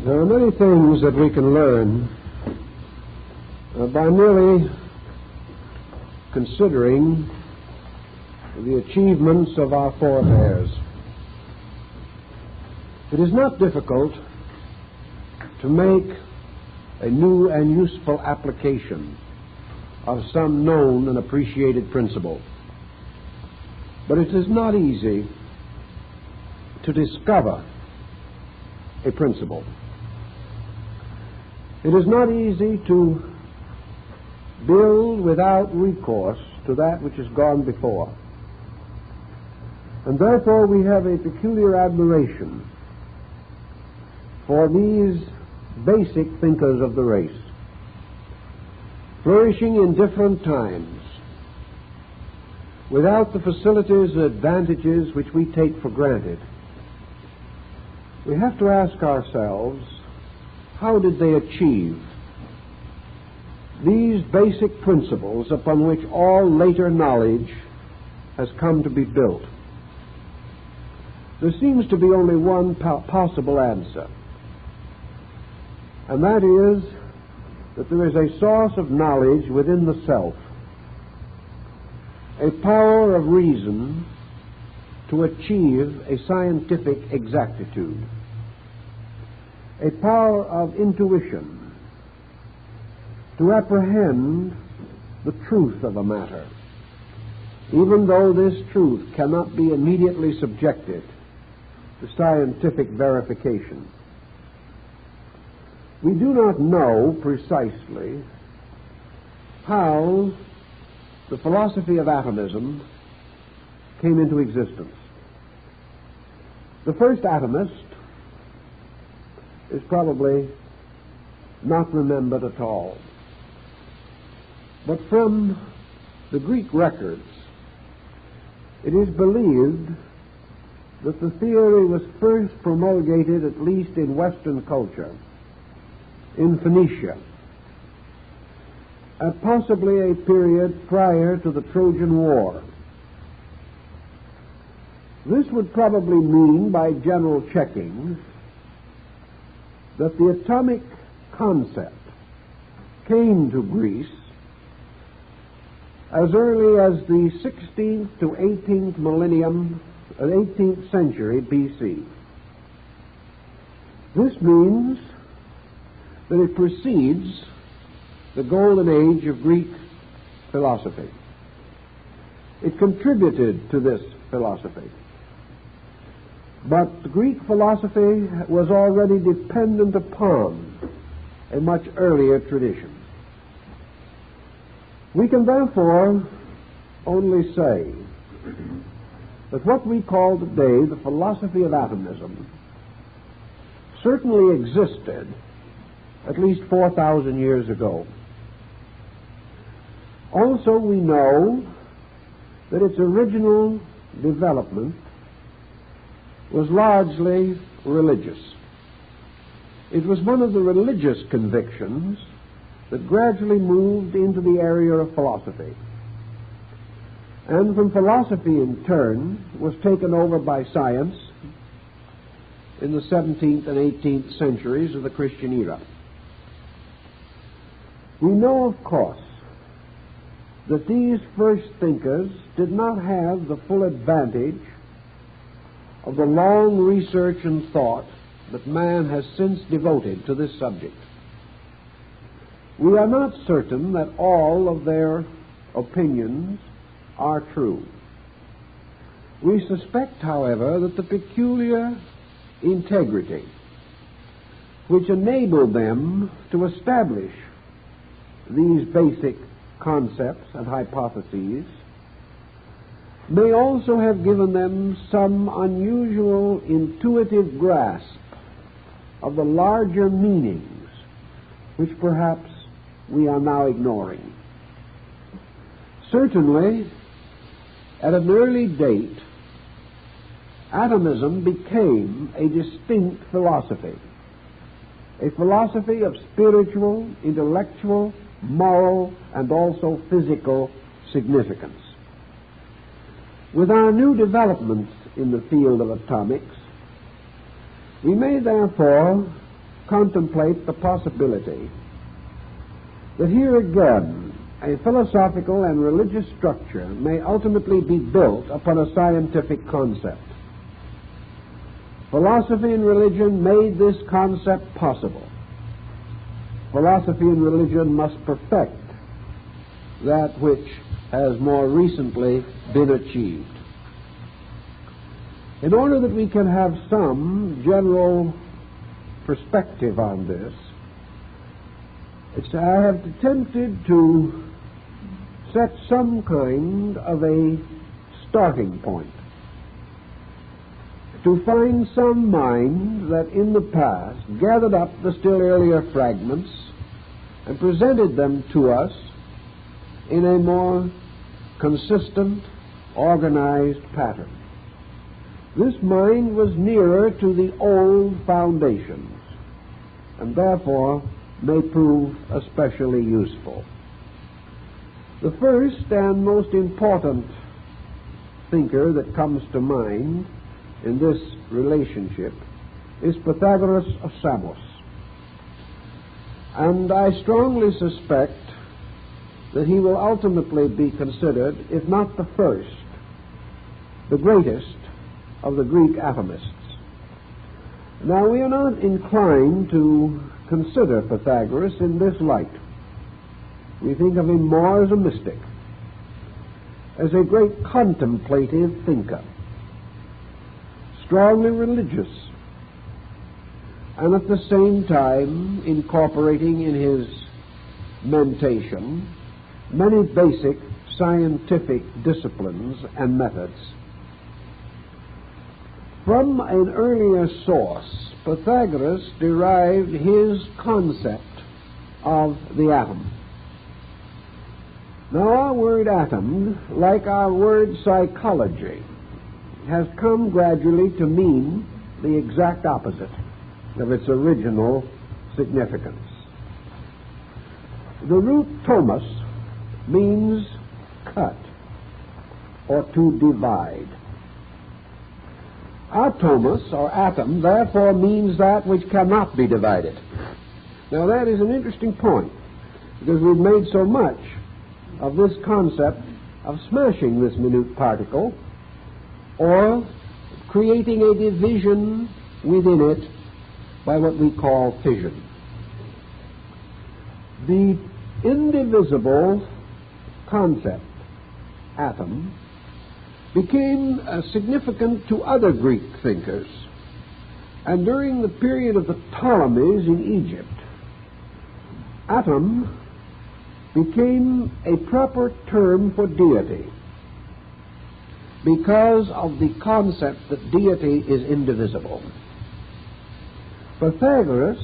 There are many things that we can learn by merely considering the achievements of our forebears. It is not difficult to make a new and useful application of some known and appreciated principle, but it is not easy to discover a principle. It is not easy to build without recourse to that which has gone before. And therefore we have a peculiar admiration for these basic thinkers of the race, flourishing in different times, without the facilities and advantages which we take for granted. We have to ask ourselves, how did they achieve these basic principles upon which all later knowledge has come to be built? There seems to be only one possible answer, and that is that there is a source of knowledge within the self, a power of reason to achieve a scientific exactitude, a power of intuition to apprehend the truth of a matter, even though this truth cannot be immediately subjected to scientific verification. We do not know precisely how the philosophy of atomism came into existence. The first atomist is probably not remembered at all. But from the Greek records, it is believed that the theory was first promulgated, at least in Western culture, in Phoenicia, at possibly a period prior to the Trojan War. This would probably mean, by general checking, that the atomic concept came to Greece as early as the 16th to 18th millennium, 18th century BC. This means that it precedes the golden age of Greek philosophy. It contributed to this philosophy. But Greek philosophy was already dependent upon a much earlier tradition. We can therefore only say that what we call today the philosophy of atomism certainly existed at least 4,000 years ago. Also, we know that its original development was largely religious. It was one of the religious convictions that gradually moved into the area of philosophy, and from philosophy in turn was taken over by science in the 17th and 18th centuries of the Christian era. We know, of course, that these first thinkers did not have the full advantage of the long research and thought that man has since devoted to this subject. We are not certain that all of their opinions are true. We suspect, however, that the peculiar integrity which enabled them to establish these basic concepts and hypotheses may also have given them some unusual intuitive grasp of the larger meanings which perhaps we are now ignoring. Certainly, at an early date, atomism became a distinct philosophy, a philosophy of spiritual, intellectual, moral, and also physical significance. With our new developments in the field of atomics, we may therefore contemplate the possibility that here again a philosophical and religious structure may ultimately be built upon a scientific concept. Philosophy and religion made this concept possible. Philosophy and religion must perfect that which has more recently been achieved. In order that we can have some general perspective on this, I have attempted to set some kind of a starting point, to find some mind that in the past gathered up the still earlier fragments and presented them to us in a more consistent, organized pattern. This mind was nearer to the old foundations and therefore may prove especially useful. The first and most important thinker that comes to mind in this relationship is Pythagoras of Samos. And I strongly suspect that he will ultimately be considered, if not the first, the greatest of the Greek atomists. Now, we are not inclined to consider Pythagoras in this light. We think of him more as a mystic, as a great contemplative thinker, strongly religious, and at the same time incorporating in his mentation many basic scientific disciplines and methods. From an earlier source, Pythagoras derived his concept of the atom. Now, our word atom, like our word psychology, has come gradually to mean the exact opposite of its original significance. The root tomos means cut or to divide. Atomos, or atom, therefore means that which cannot be divided. Now, that is an interesting point, because we've made so much of this concept of smashing this minute particle or creating a division within it by what we call fission. The indivisible concept, atom, became significant to other Greek thinkers. And during the period of the Ptolemies in Egypt, atom became a proper term for deity because of the concept that deity is indivisible. Pythagoras,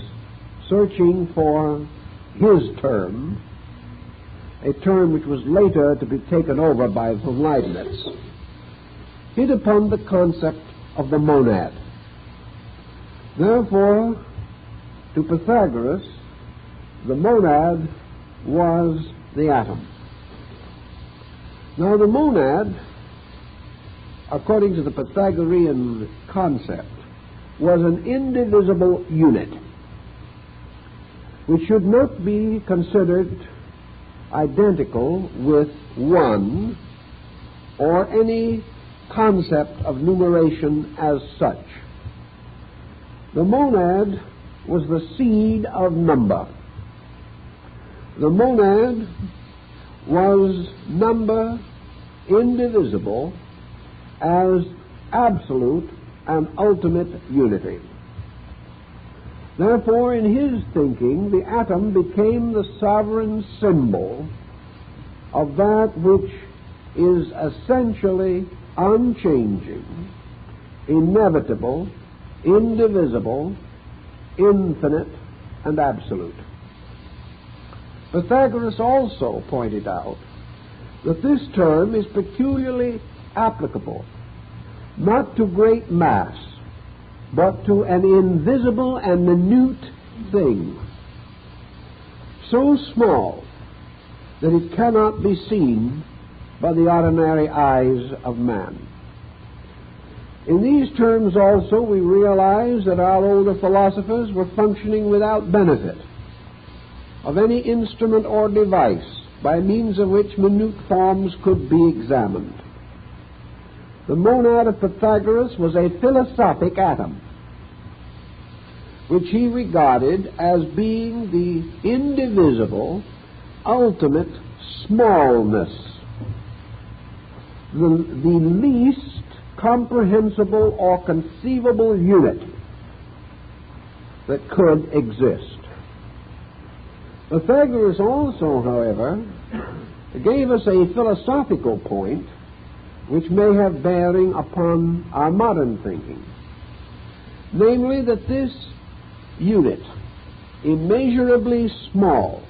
searching for his term, a term which was later to be taken over by von Leibniz, hit upon the concept of the monad. Therefore, to Pythagoras, the monad was the atom. Now, the monad, according to the Pythagorean concept, was an indivisible unit which should not be considered identical with one or any concept of numeration as such. The monad was the seed of number. The monad was number indivisible as absolute and ultimate unity. Therefore, in his thinking, the atom became the sovereign symbol of that which is essentially unchanging, inevitable, indivisible, infinite, and absolute. Pythagoras also pointed out that this term is peculiarly applicable not to great mass, but to an invisible and minute thing, so small that it cannot be seen by the ordinary eyes of man. In these terms also we realize that our older philosophers were functioning without benefit of any instrument or device by means of which minute forms could be examined. The monad of Pythagoras was a philosophic atom, which he regarded as being the indivisible, ultimate smallness, the least comprehensible or conceivable unit that could exist. Pythagoras also, however, gave us a philosophical point which may have bearing upon our modern thinking, namely that this unit, immeasurably small,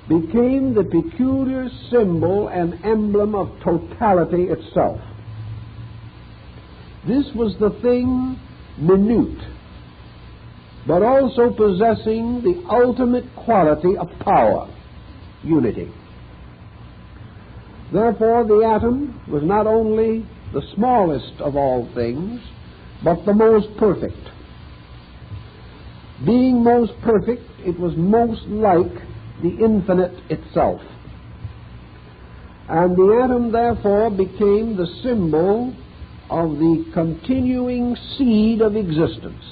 became the peculiar symbol and emblem of totality itself. This was the thing minute, but also possessing the ultimate quality of power, unity. Therefore, the atom was not only the smallest of all things, but the most perfect. Being most perfect, it was most like the infinite itself. And the atom, therefore, became the symbol of the continuing seed of existence,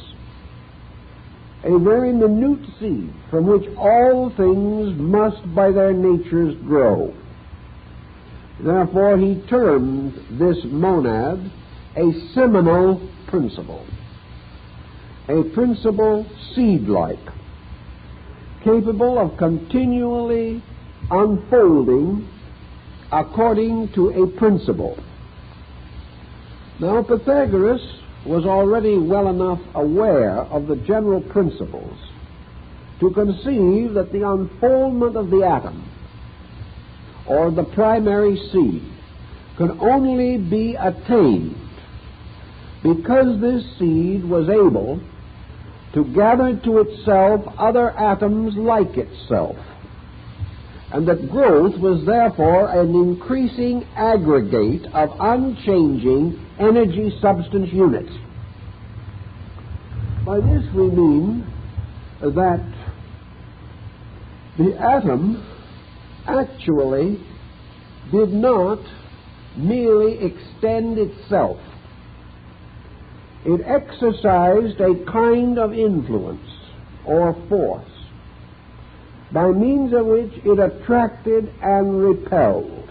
a very minute seed from which all things must by their natures grow. Therefore, he termed this monad a seminal principle, a principle seed-like, capable of continually unfolding according to a principle. Now, Pythagoras was already well enough aware of the general principles to conceive that the unfoldment of the atom, or the primary seed, could only be attained because this seed was able to gather to itself other atoms like itself, and that growth was therefore an increasing aggregate of unchanging energy substance units. By this we mean that the atom actually did not merely extend itself. It exercised a kind of influence or force by means of which it attracted and repelled,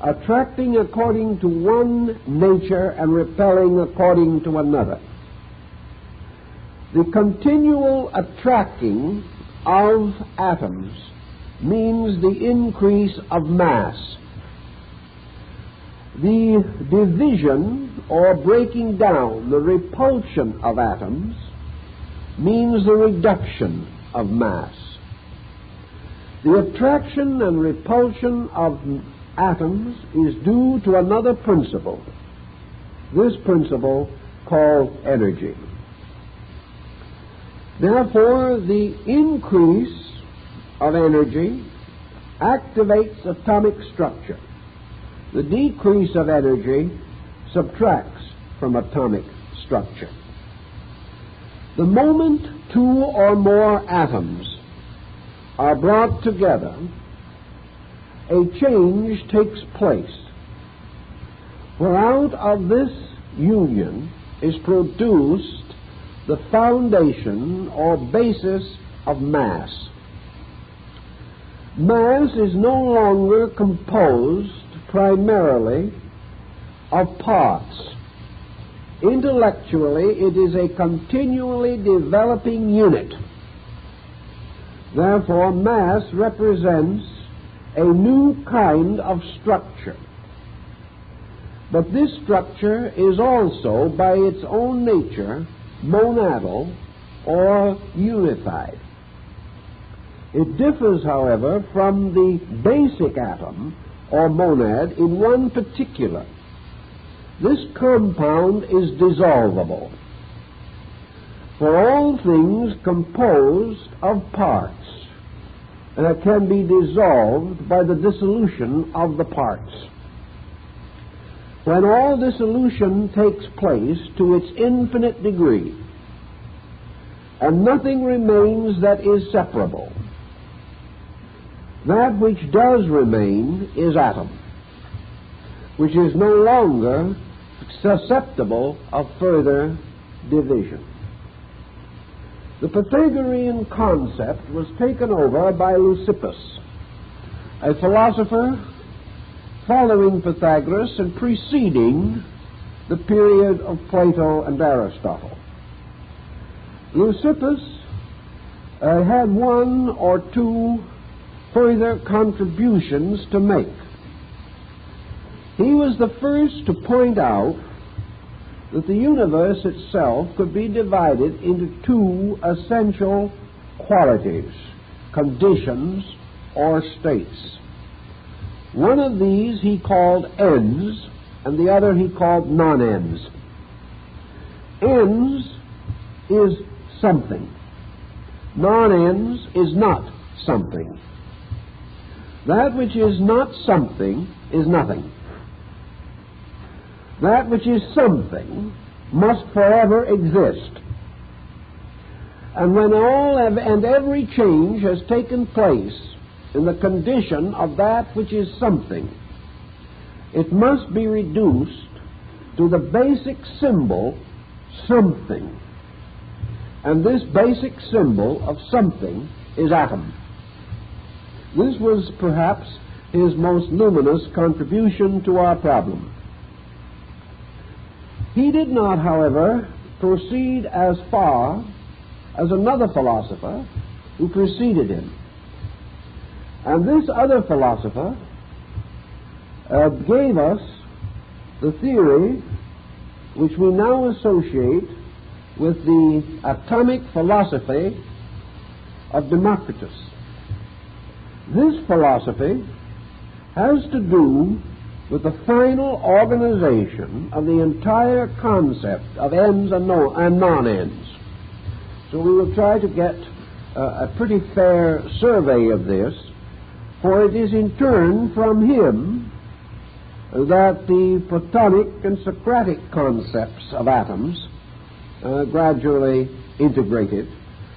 attracting according to one nature and repelling according to another. The continual attracting of atoms means the increase of mass. The division or breaking down, the repulsion of atoms, means the reduction of mass. The attraction and repulsion of atoms is due to another principle, this principle called energy. Therefore, the increase of energy activates atomic structure. The decrease of energy subtracts from atomic structure. The moment two or more atoms are brought together, a change takes place, for out of this union is produced the foundation or basis of mass. Mass is no longer composed primarily of parts. Intellectually, it is a continually developing unit. Therefore, mass represents a new kind of structure. But this structure is also, by its own nature, monadal or unified. It differs, however, from the basic atom or monad in one particular. This compound is dissolvable. For all things composed of parts can be dissolved by the dissolution of the parts. when all dissolution takes place to its infinite degree, and nothing remains that is separable, that which does remain is atom, which is no longer susceptible of further division. The Pythagorean concept was taken over by Leucippus, a philosopher following Pythagoras and preceding the period of Plato and Aristotle. Leucippus had one or two further contributions to make. He was the first to point out that the universe itself could be divided into two essential qualities, conditions, or states. One of these he called ends, and the other he called non-ends. Ends is something. Non-ends is not something. That which is not something is nothing. That which is something must forever exist. And when all and every change has taken place in the condition of that which is something, it must be reduced to the basic symbol, something. And this basic symbol of something is atom. This was perhaps his most luminous contribution to our problem. He did not, however, proceed as far as another philosopher who preceded him. And this other philosopher gave us the theory which we now associate with the atomic philosophy of Democritus. This philosophy has to do with the final organization of the entire concept of ends and non-ends. So we will try to get a pretty fair survey of this, for it is in turn from him that the Platonic and Socratic concepts of atoms gradually integrated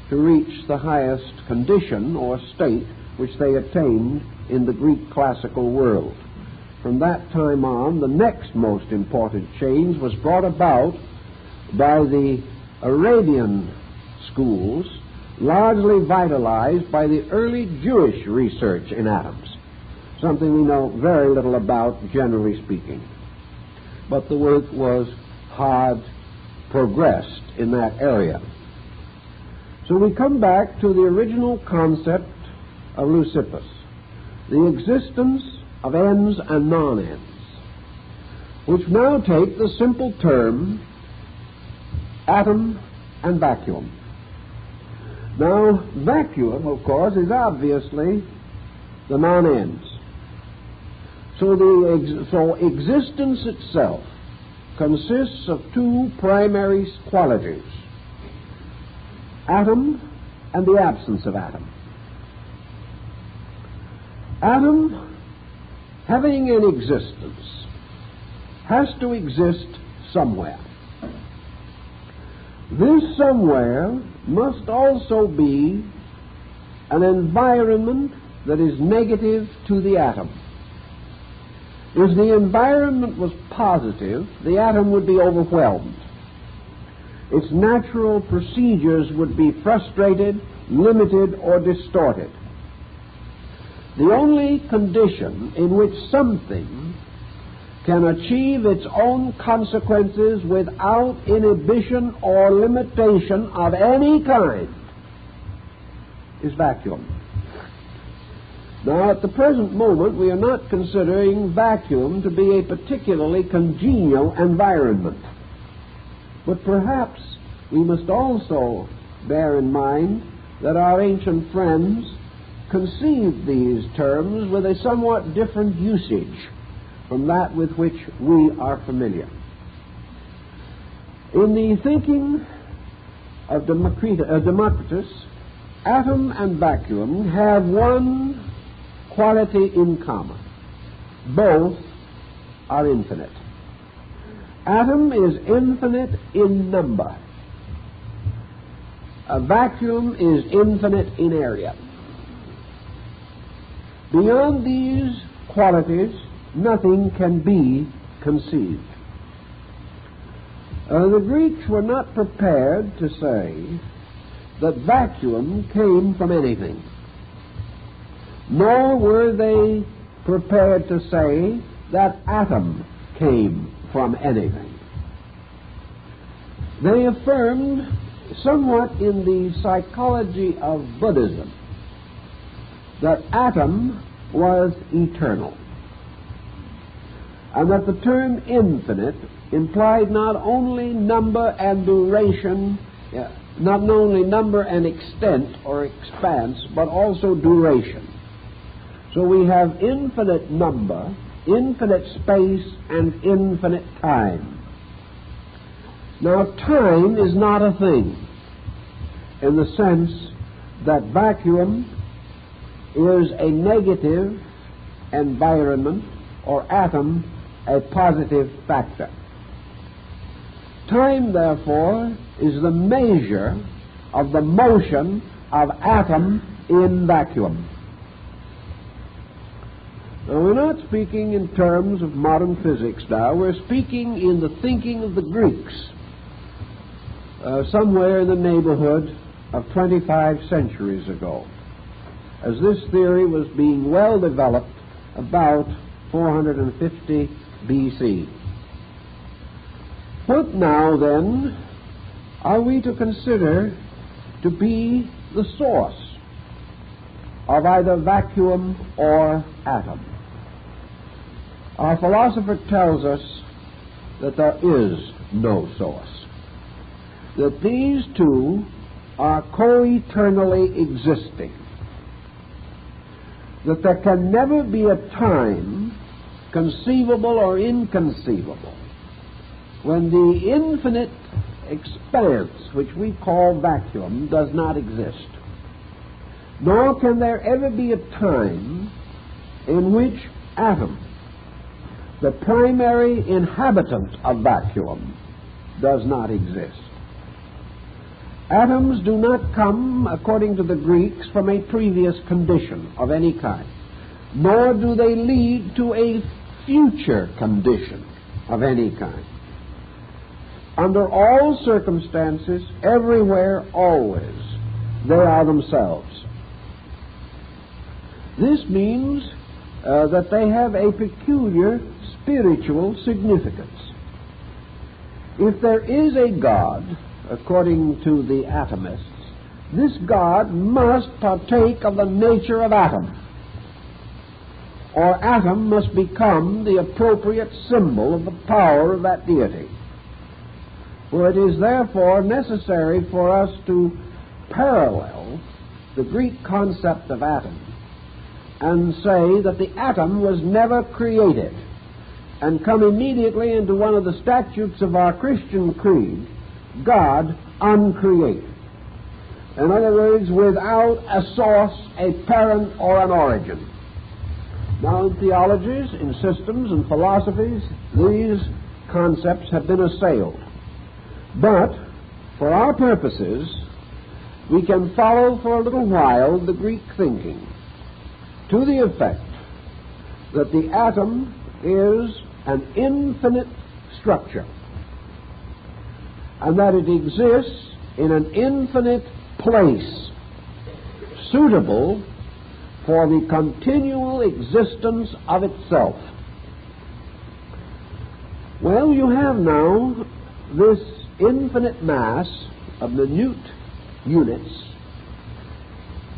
to reach the highest condition or state which they attained in the Greek classical world. From that time on, the next most important change was brought about by the Arabian schools, largely vitalized by the early Jewish research in atoms, something we know very little about, generally speaking. But the work was hard progressed in that area. So we come back to the original concept of Leucippus, the existence of ends and non-ends, which now take the simple term atom and vacuum. Now, vacuum, of course, is obviously the non-ends. So existence itself consists of two primary qualities: atom and the absence of atom. Atom, having an existence, has to exist somewhere. This somewhere must also be an environment that is negative to the atom. If the environment was positive, the atom would be overwhelmed. Its natural procedures would be frustrated, limited, or distorted. The only condition in which something can achieve its own consequences without inhibition or limitation of any kind is vacuum. Now, at the present moment, we are not considering vacuum to be a particularly congenial environment. But perhaps we must also bear in mind that our ancient friends conceived these terms with a somewhat different usage from that with which we are familiar. In the thinking of Democritus, atom and vacuum have one quality in common: both are infinite. Atom is infinite in number. A vacuum is infinite in area. Beyond these qualities, nothing can be conceived. The Greeks were not prepared to say that vacuum came from anything, nor were they prepared to say that atom came from anything. They affirmed, somewhat in the psychology of Buddhism, that atom was eternal, and that the term infinite implied not only number and duration, not only number and extent or expanse, but also duration. So we have infinite number, infinite space, and infinite time. Now, time is not a thing in the sense that vacuum is a negative environment or atom a positive factor. Time, therefore, is the measure of the motion of atom in vacuum. Now, we're not speaking in terms of modern physics now. We're speaking in the thinking of the Greeks, somewhere in the neighborhood of 25 centuries ago, as this theory was being well developed about 450 BC. What now, then, are we to consider to be the source of either vacuum or atom? Our philosopher tells us that there is no source, that these two are co-eternally existing, that there can never be a time, conceivable or inconceivable, when the infinite expanse, which we call vacuum, does not exist. Nor can there ever be a time in which atom, the primary inhabitant of vacuum, does not exist. Atoms do not come, according to the Greeks, from a previous condition of any kind, nor do they lead to a future condition of any kind. Under all circumstances, everywhere, always, they are themselves. This means that they have a peculiar spiritual significance. If there is a God, according to the atomists, this God must partake of the nature of atom, or atom must become the appropriate symbol of the power of that deity. For it is therefore necessary for us to parallel the Greek concept of atom and say that the atom was never created, and come immediately into one of the statutes of our Christian creed, God uncreated. In other words, without a source, a parent, or an origin. Now, in theologies, in systems, and philosophies, these concepts have been assailed. But, for our purposes, we can follow for a little while the Greek thinking to the effect that the atom is an infinite structure, and that it exists in an infinite place suitable for the continual existence of itself. Well, you have now this infinite mass of minute units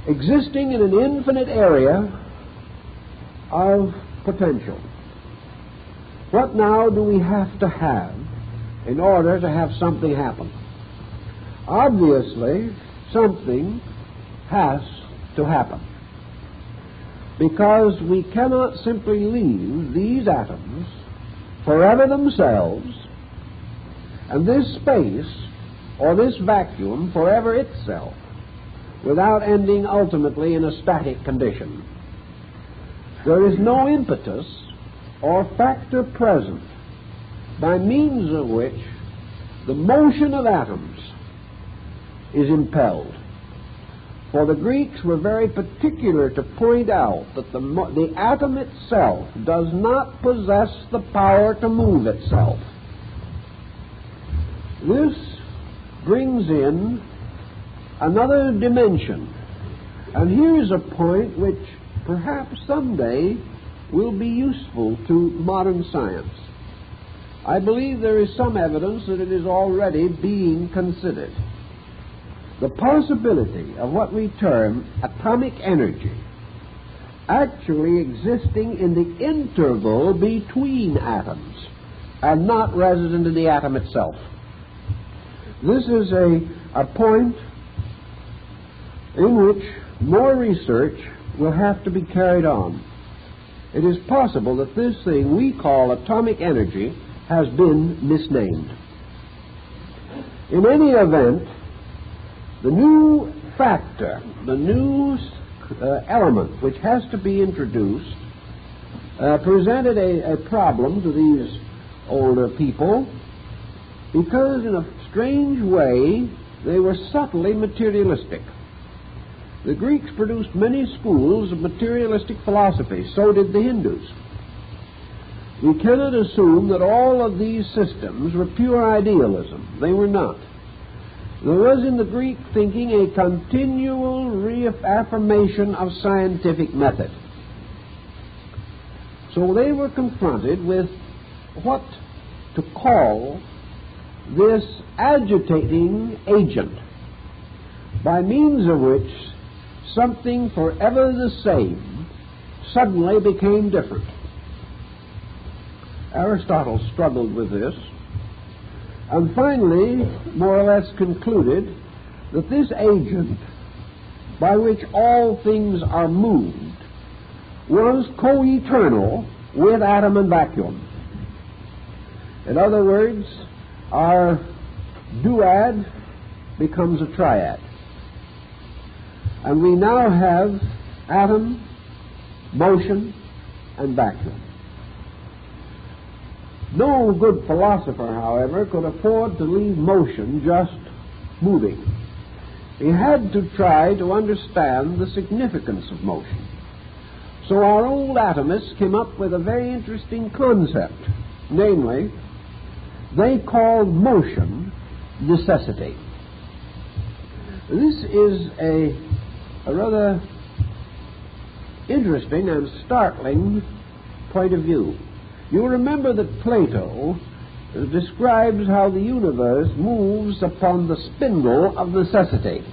existing in an infinite area of potential. What now do we have to have in order to have something happen? Obviously, something has to happen, because we cannot simply leave these atoms forever themselves and this space or this vacuum forever itself without ending ultimately in a static condition. There is no impetus or factor present by means of which the motion of atoms is impelled. For the Greeks were very particular to point out that the atom itself does not possess the power to move itself. This brings in another dimension. And here is a point which perhaps someday will be useful to modern science. I believe there is some evidence that it is already being considered. The possibility of what we term atomic energy actually existing in the interval between atoms and not resident in the atom itself. This is a point in which more research will have to be carried on. It is possible that this thing we call atomic energy has been misnamed. In any event, the new factor, the new element which has to be introduced presented a problem to these older people because in a strange way they were subtly materialistic. The Greeks produced many schools of materialistic philosophy. So did the Hindus. We cannot assume that all of these systems were pure idealism. They were not. There was in the Greek thinking a continual reaffirmation of scientific method. So they were confronted with what to call this agitating agent, by means of which something forever the same suddenly became different. Aristotle struggled with this and finally more or less concluded that this agent by which all things are moved was co-eternal with atom and vacuum. In other words, our duad becomes a triad. And we now have atom, motion, and vacuum. No good philosopher, however, could afford to leave motion just moving. He had to try to understand the significance of motion. So our old atomists came up with a very interesting concept. Namely, they called motion necessity. This is a rather interesting and startling point of view. You remember that Plato describes how the universe moves upon the spindle of necessity.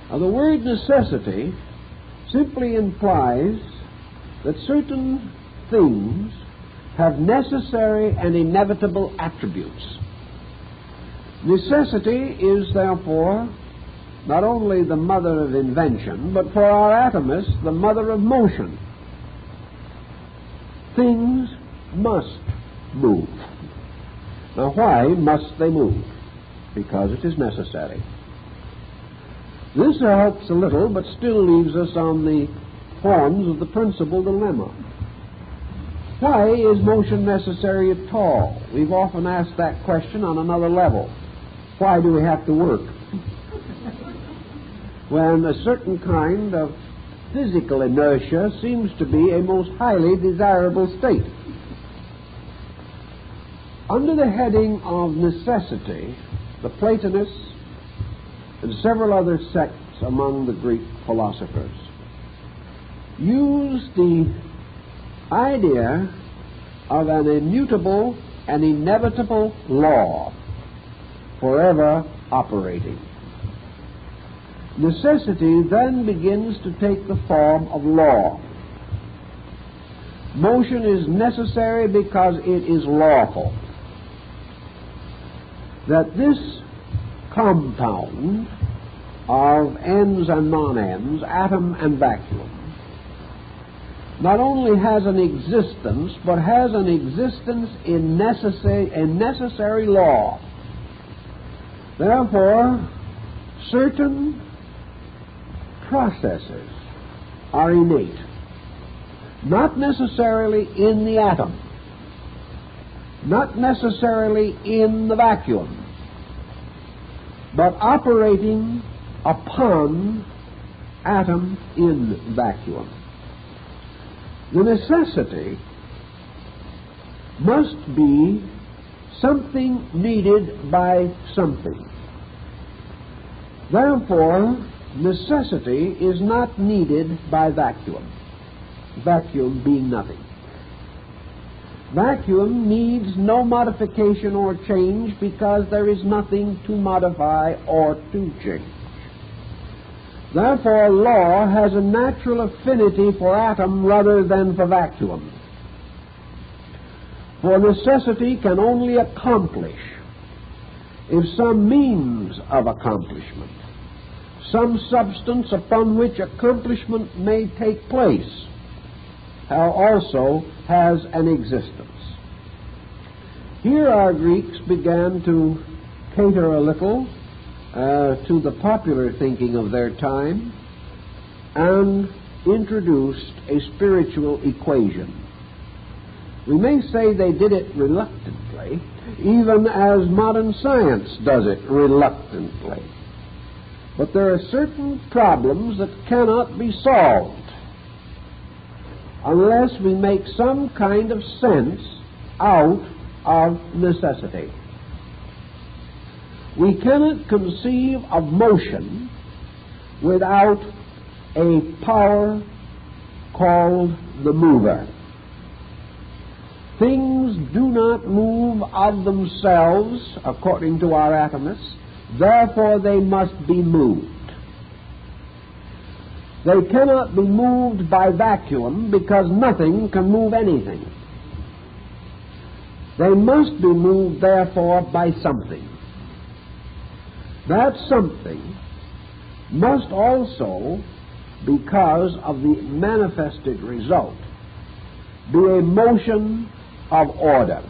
Now, the word necessity simply implies that certain things have necessary and inevitable attributes. Necessity is, therefore, not only the mother of invention, but for our atomists, the mother of motion. Things must move. Now, why must they move? Because it is necessary. This helps a little, but still leaves us on the forms of the principal dilemma. Why is motion necessary at all? We've often asked that question on another level. Why do we have to work? When a certain kind of physical inertia seems to be a most highly desirable state. Under the heading of necessity, the Platonists and several other sects among the Greek philosophers used the idea of an immutable and inevitable law forever operating. Necessity then begins to take the form of law. Motion is necessary because it is lawful. That this compound of ends and non-ends, atom and vacuum, not only has an existence, but has an existence in necessary law. Therefore, certain processes are innate, not necessarily in the atom, not necessarily in the vacuum, but operating upon atom in vacuum. The necessity must be something needed by something. Therefore, necessity is not needed by vacuum, vacuum being nothing. Vacuum needs no modification or change because there is nothing to modify or to change. Therefore, law has a natural affinity for atom rather than for vacuum. For necessity can only accomplish if some means of accomplishment, some substance upon which accomplishment may take place, also has an existence. Here our Greeks began to cater a little to the popular thinking of their time and introduced a spiritual equation. We may say they did it reluctantly, even as modern science does it reluctantly. But there are certain problems that cannot be solved unless we make some kind of sense out of necessity. We cannot conceive of motion without a power called the mover. Things do not move of themselves, according to our atomists, therefore they must be moved. They cannot be moved by vacuum because nothing can move anything. They must be moved, therefore, by something. That something must also, because of the manifested result, be a motion of order.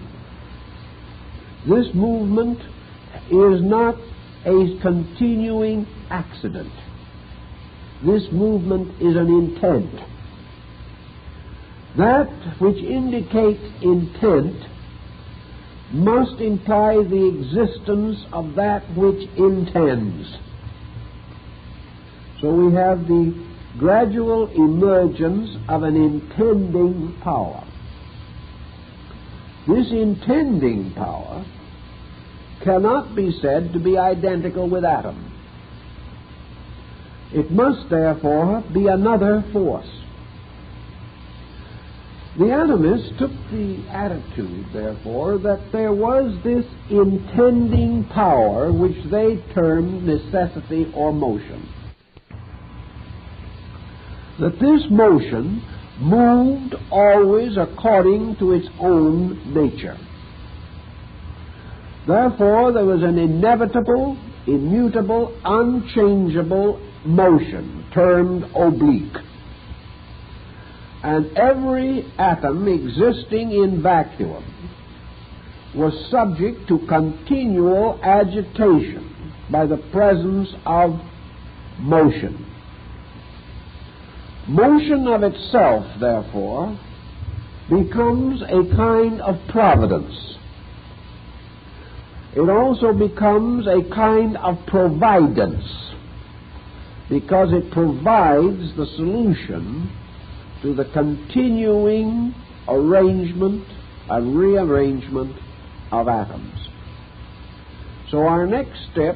This movement is not a continuing accident. This movement is an intent. That which indicates intent must imply the existence of that which intends. So we have the gradual emergence of an intending power. This intending power cannot be said to be identical with atom. It must, therefore, be another force. The atomists took the attitude, therefore, that there was this intending power which they termed necessity or motion. That this motion moved always according to its own nature. Therefore, there was an inevitable, immutable, unchangeable motion termed oblique. And every atom existing in vacuum was subject to continual agitation by the presence of motion. Motion of itself, therefore, becomes a kind of providence. It also becomes a kind of providence, because it provides the solution to the continuing arrangement and rearrangement of atoms. So our next step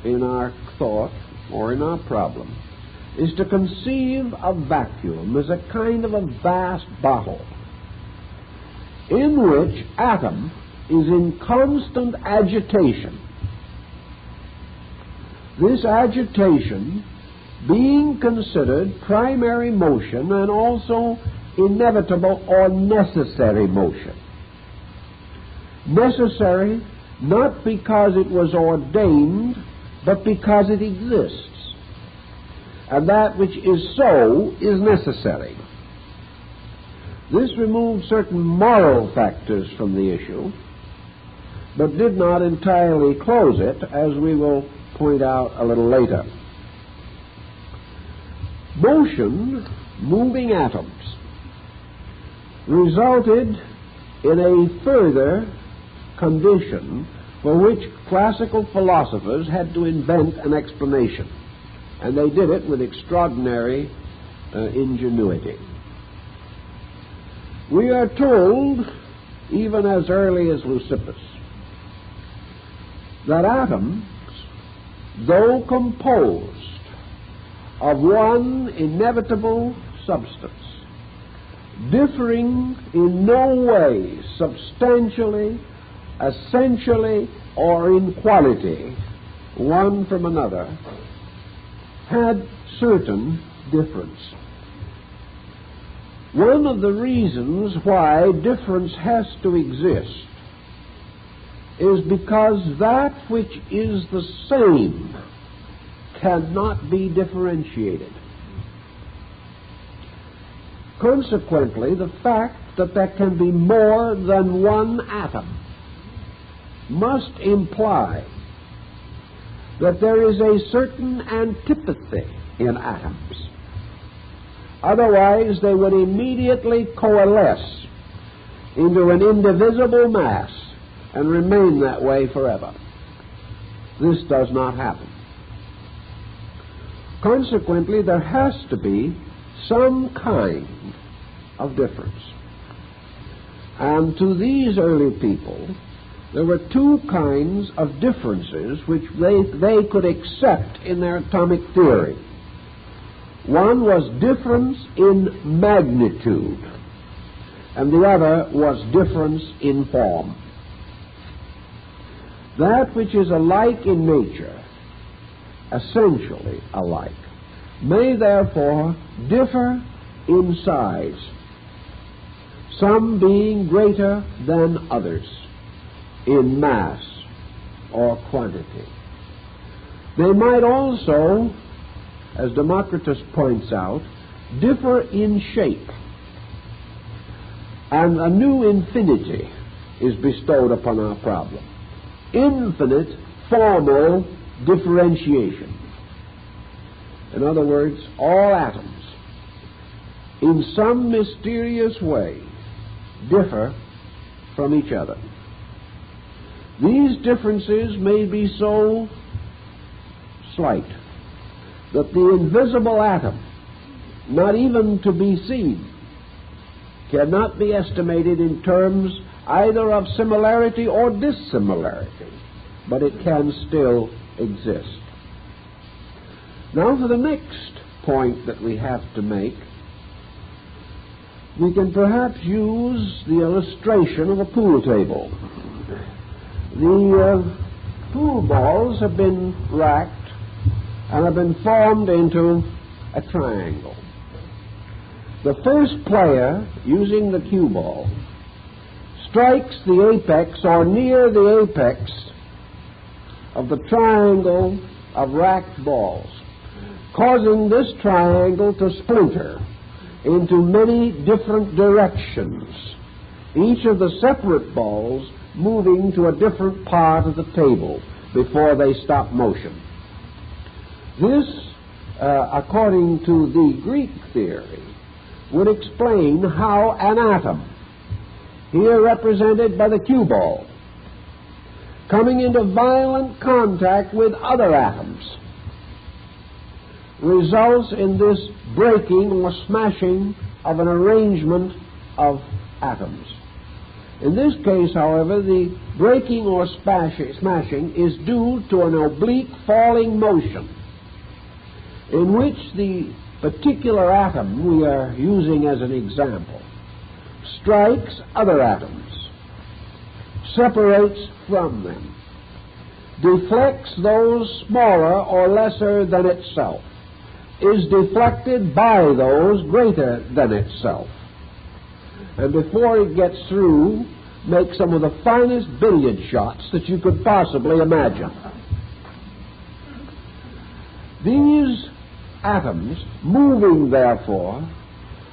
in our thought, or in our problem, is to conceive of vacuum as a kind of a vast bottle in which atom is in constant agitation. This agitation being considered primary motion and also inevitable or necessary motion. Necessary not because it was ordained, but because it exists. And that which is so is necessary. This removed certain moral factors from the issue, but did not entirely close it, as we will point out a little later. Motion, moving atoms, resulted in a further condition for which classical philosophers had to invent an explanation. And they did it with extraordinary ingenuity. We are told, even as early as Leucippus, that atoms, though composed of one inevitable substance, differing in no way substantially, essentially, or in quality one from another, had certain difference. One of the reasons why difference has to exist is because that which is the same cannot be differentiated. Consequently, the fact that there can be more than one atom must imply that there is a certain antipathy in atoms. Otherwise, they would immediately coalesce into an indivisible mass and remain that way forever. This does not happen. Consequently, there has to be some kind of difference. And to these early people, there were two kinds of differences which they could accept in their atomic theory. One was difference in magnitude, and the other was difference in form. That which is alike in nature, essentially alike, may therefore differ in size, some being greater than others in mass or quantity. They might also, as Democritus points out, differ in shape, and a new infinity is bestowed upon our problem. Infinite formal differentiation. In other words, all atoms, in some mysterious way, differ from each other. These differences may be so slight that the invisible atom, not even to be seen, cannot be estimated in terms either of similarity or dissimilarity, but it can still exist. Now, for the next point that we have to make, we can perhaps use the illustration of a pool table. The pool balls have been racked and have been formed into a triangle. The first player, using the cue ball, strikes the apex or near the apex of the triangle of racked balls, causing this triangle to splinter into many different directions, each of the separate balls moving to a different part of the table before they stop motion. This, according to the Greek theory, would explain how an atom, here represented by the cue ball, coming into violent contact with other atoms, results in this breaking or smashing of an arrangement of atoms. In this case, however, the breaking or smashing is due to an oblique falling motion in which the particular atom we are using as an example strikes other atoms, separates from them, deflects those smaller or lesser than itself, is deflected by those greater than itself, and before it gets through, makes some of the finest billiard shots that you could possibly imagine. These atoms, moving therefore,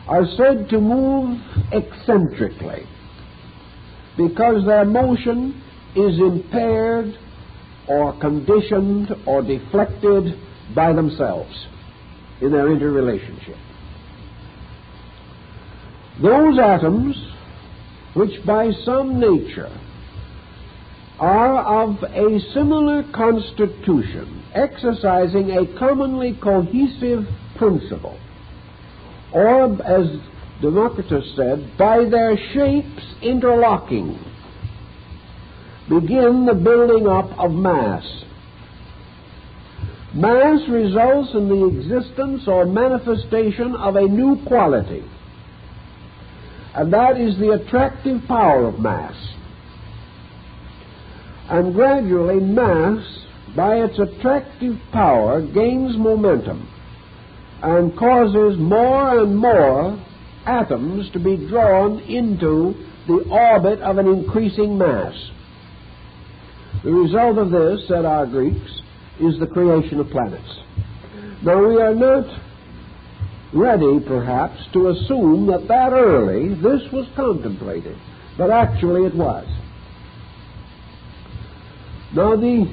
are said to move eccentrically because their motion is impaired or conditioned or deflected by themselves in their interrelationship. Those atoms which by some nature are of a similar constitution, exercising a commonly cohesive principle, or, as Democritus said, by their shapes interlocking, begin the building up of mass. Mass results in the existence or manifestation of a new quality, and that is the attractive power of mass. And gradually mass, by its attractive power, gains momentum and causes more and more atoms to be drawn into the orbit of an increasing mass. The result of this, said our Greeks, is the creation of planets. Now, we are not ready, perhaps, to assume that early this was contemplated, but actually it was. Now, the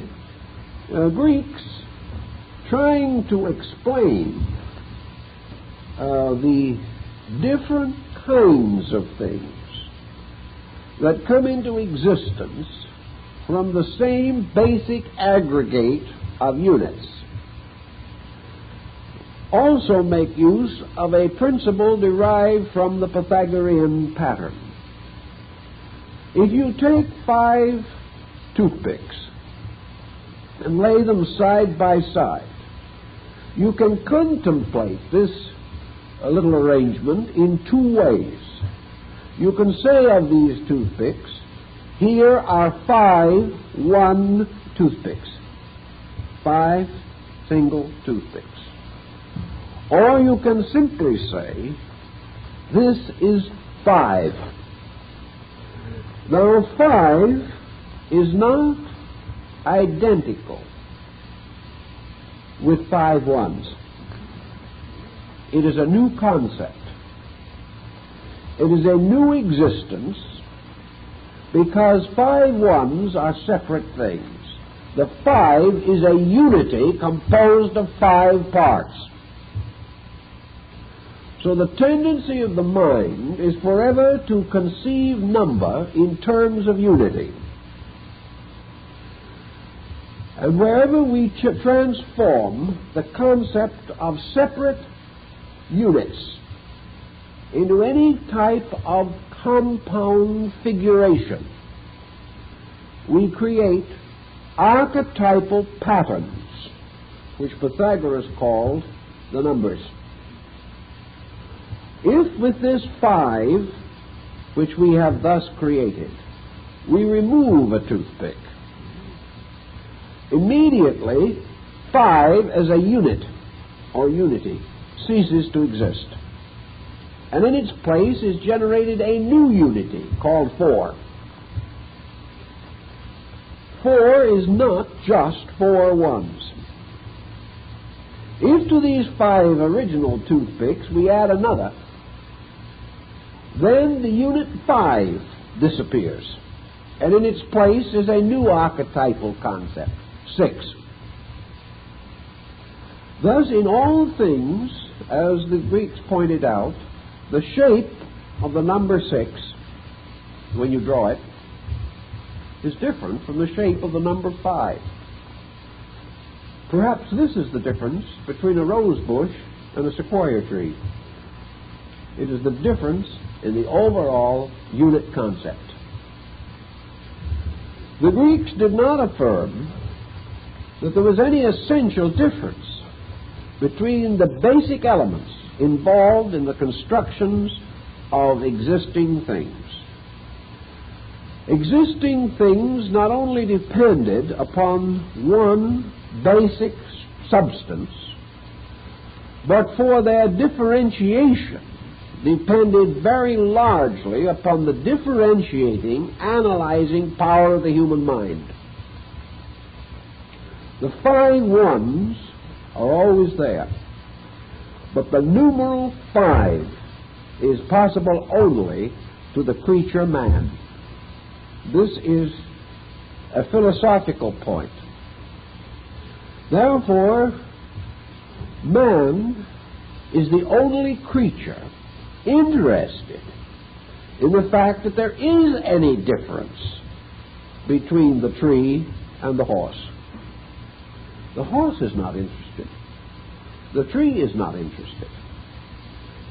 Greeks, trying to explain the different kinds of things that come into existence from the same basic aggregate of units, also make use of a principle derived from the Pythagorean pattern. If you take 5 toothpicks and lay them side by side, you can contemplate this little arrangement in 2 ways. You can say of these toothpicks, here are 5 one toothpicks. 5 single toothpicks. Or you can simply say, this is 5. Now, 5 is not identical with 5 ones. It is a new concept. It is a new existence, because 5 ones are separate things. The 5 is a unity composed of 5 parts. So the tendency of the mind is forever to conceive number in terms of unity. And wherever we transform the concept of separate units into any type of compound figuration, we create archetypal patterns, which Pythagoras called the numbers. If with this 5, which we have thus created, we remove a toothpick, immediately 5 as a unit or unity ceases to exist. And in its place is generated a new unity called 4. 4 is not just 4 ones. If to these 5 original toothpicks we add another, then the unit 5 disappears, and in its place is a new archetypal concept, 6. Thus, in all things, as the Greeks pointed out, the shape of the number 6, when you draw it, is different from the shape of the number 5. Perhaps this is the difference between a rose bush and a sequoia tree. It is the difference in the overall unit concept. The Greeks did not affirm that there was any essential difference between the basic elements involved in the constructions of existing things. Existing things not only depended upon one basic substance, but for their differentiation depended very largely upon the differentiating, analyzing power of the human mind. The 5 ones are always there, but the numeral 5 is possible only to the creature man. This is a philosophical point. Therefore, man is the only creature interested in the fact that there is any difference between the tree and the horse. The horse is not interested. The tree is not interested.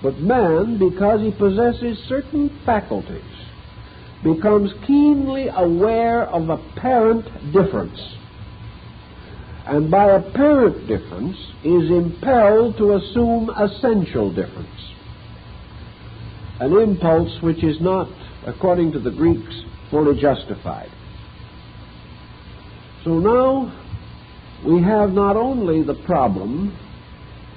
But man, because he possesses certain faculties, becomes keenly aware of apparent difference, and by apparent difference is impelled to assume essential difference, an impulse which is not, according to the Greeks, fully justified. So now we have not only the problem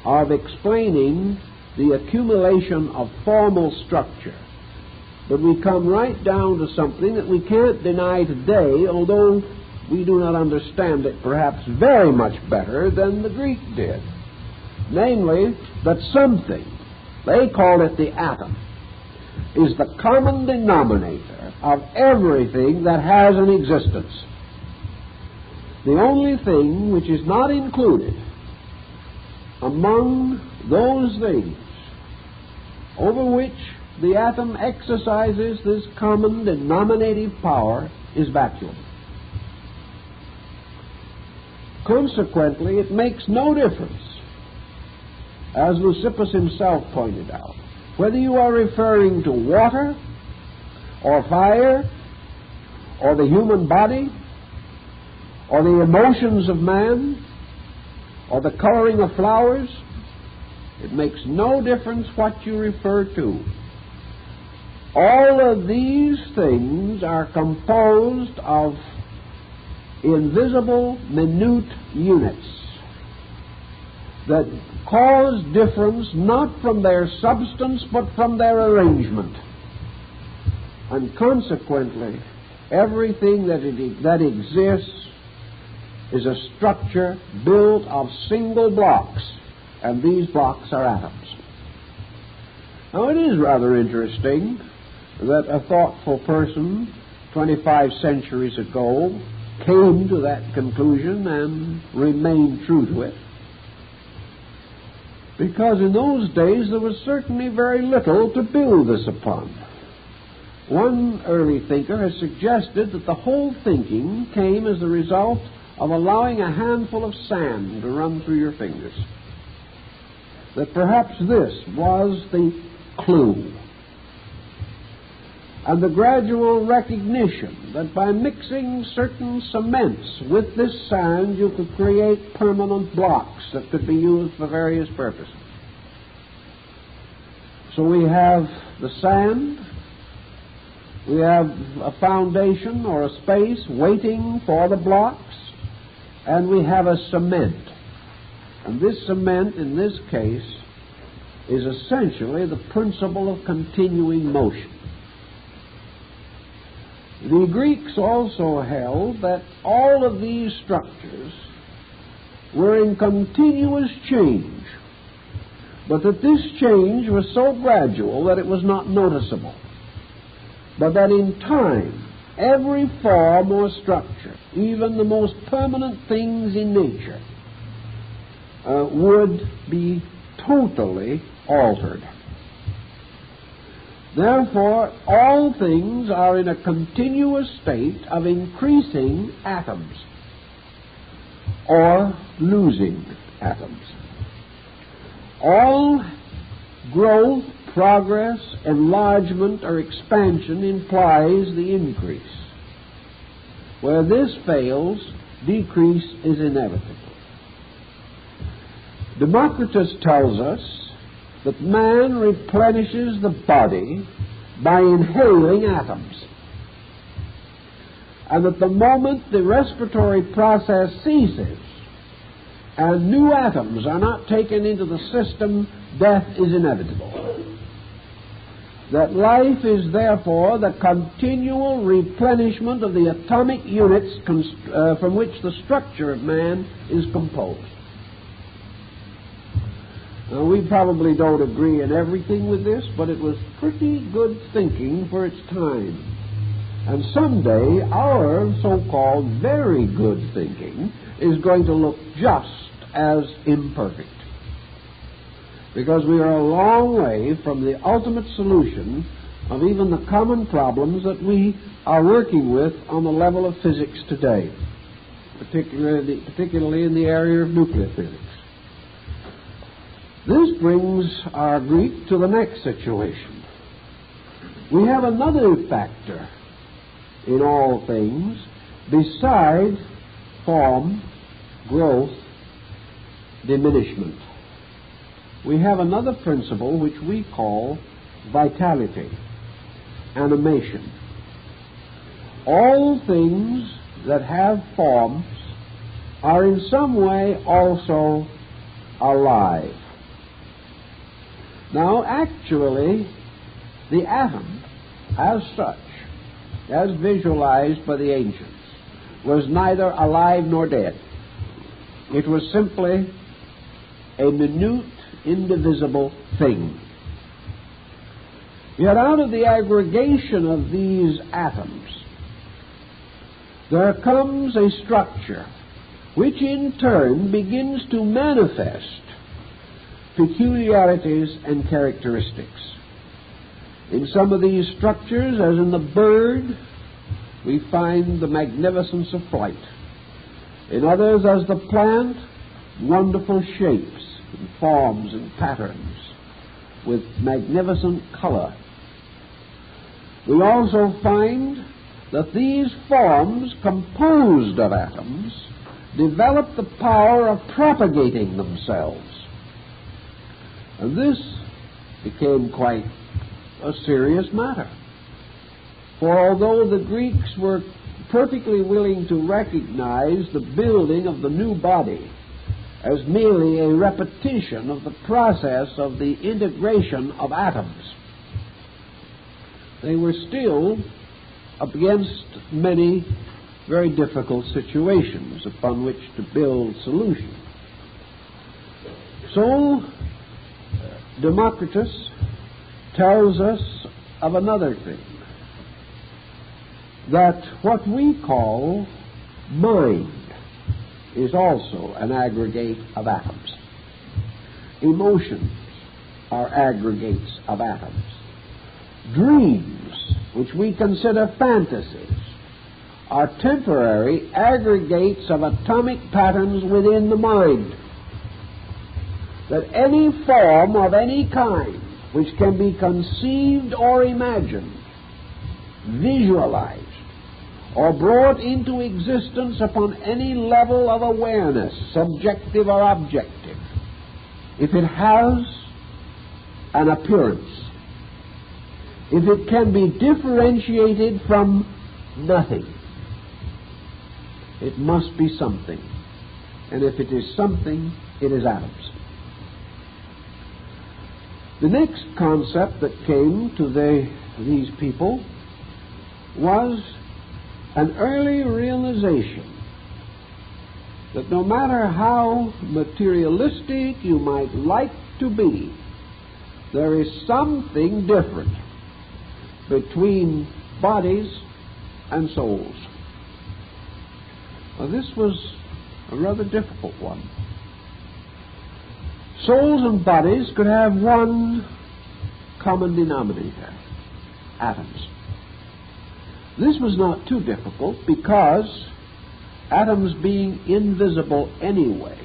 of explaining the accumulation of formal structure, but we come right down to something that we can't deny today, although we do not understand it perhaps very much better than the Greek did. Namely, that something, they call it the atom, is the common denominator of everything that has an existence. The only thing which is not included among those things over which the atom exercises this common denominative power is vacuum. Consequently, it makes no difference, as Leucippus himself pointed out, whether you are referring to water or fire or the human body or the emotions of man or the coloring of flowers. It makes no difference what you refer to. All of these things are composed of invisible, minute units that cause difference not from their substance but from their arrangement. And consequently, everything that exists is a structure built of single blocks, and these blocks are atoms. Now, it is rather interesting that a thoughtful person 25 centuries ago came to that conclusion and remained true to it, because in those days there was certainly very little to build this upon. One early thinker has suggested that the whole thinking came as the result of allowing a handful of sand to run through your fingers. That perhaps this was the clue. And the gradual recognition that by mixing certain cements with this sand you could create permanent blocks that could be used for various purposes. So we have the sand, we have a foundation or a space waiting for the blocks, and we have a cement. And this cement, in this case, is essentially the principle of continuing motion. The Greeks also held that all of these structures were in continuous change, but that this change was so gradual that it was not noticeable, but that in time every form or structure, even the most permanent things in nature, would be totally altered. Therefore, all things are in a continuous state of increasing atoms or losing atoms. All growth, progress, enlargement, or expansion implies the increase. Where this fails, decrease is inevitable. Democritus tells us that man replenishes the body by inhaling atoms, and that the moment the respiratory process ceases and new atoms are not taken into the system, death is inevitable. That life is therefore the continual replenishment of the atomic units from which the structure of man is composed. Now, we probably don't agree in everything with this, but it was pretty good thinking for its time. And someday our so-called very good thinking is going to look just as imperfect, because we are a long way from the ultimate solution of even the common problems that we are working with on the level of physics today, particularly in the area of nuclear physics. This brings our Greek to the next situation. We have another factor in all things besides form, growth, diminishment. We have another principle which we call vitality, animation. All things that have forms are in some way also alive. Now, actually, the atom, as such, as visualized by the ancients, was neither alive nor dead. It was simply a minute, indivisible thing. Yet out of the aggregation of these atoms, there comes a structure which in turn begins to manifest peculiarities and characteristics. In some of these structures, as in the bird, we find the magnificence of flight. In others, as the plant, wonderful shapes and forms and patterns with magnificent color. We also find that these forms, composed of atoms, develop the power of propagating themselves. And this became quite a serious matter. For although the Greeks were perfectly willing to recognize the building of the new body as merely a repetition of the process of the integration of atoms, they were still up against many very difficult situations upon which to build solutions. So, Democritus tells us of another thing, that what we call mind is also an aggregate of atoms. Emotions are aggregates of atoms. Dreams, which we consider fantasies, are temporary aggregates of atomic patterns within the mind. That any form of any kind which can be conceived or imagined, visualized, or brought into existence upon any level of awareness, subjective or objective, if it has an appearance, if it can be differentiated from nothing, it must be something. And if it is something, it is atoms. The next concept that came to these people was an early realization that no matter how materialistic you might like to be, there is something different between bodies and souls. Now, this was a rather difficult one. Souls and bodies could have one common denominator: atoms. This was not too difficult because atoms being invisible anyway,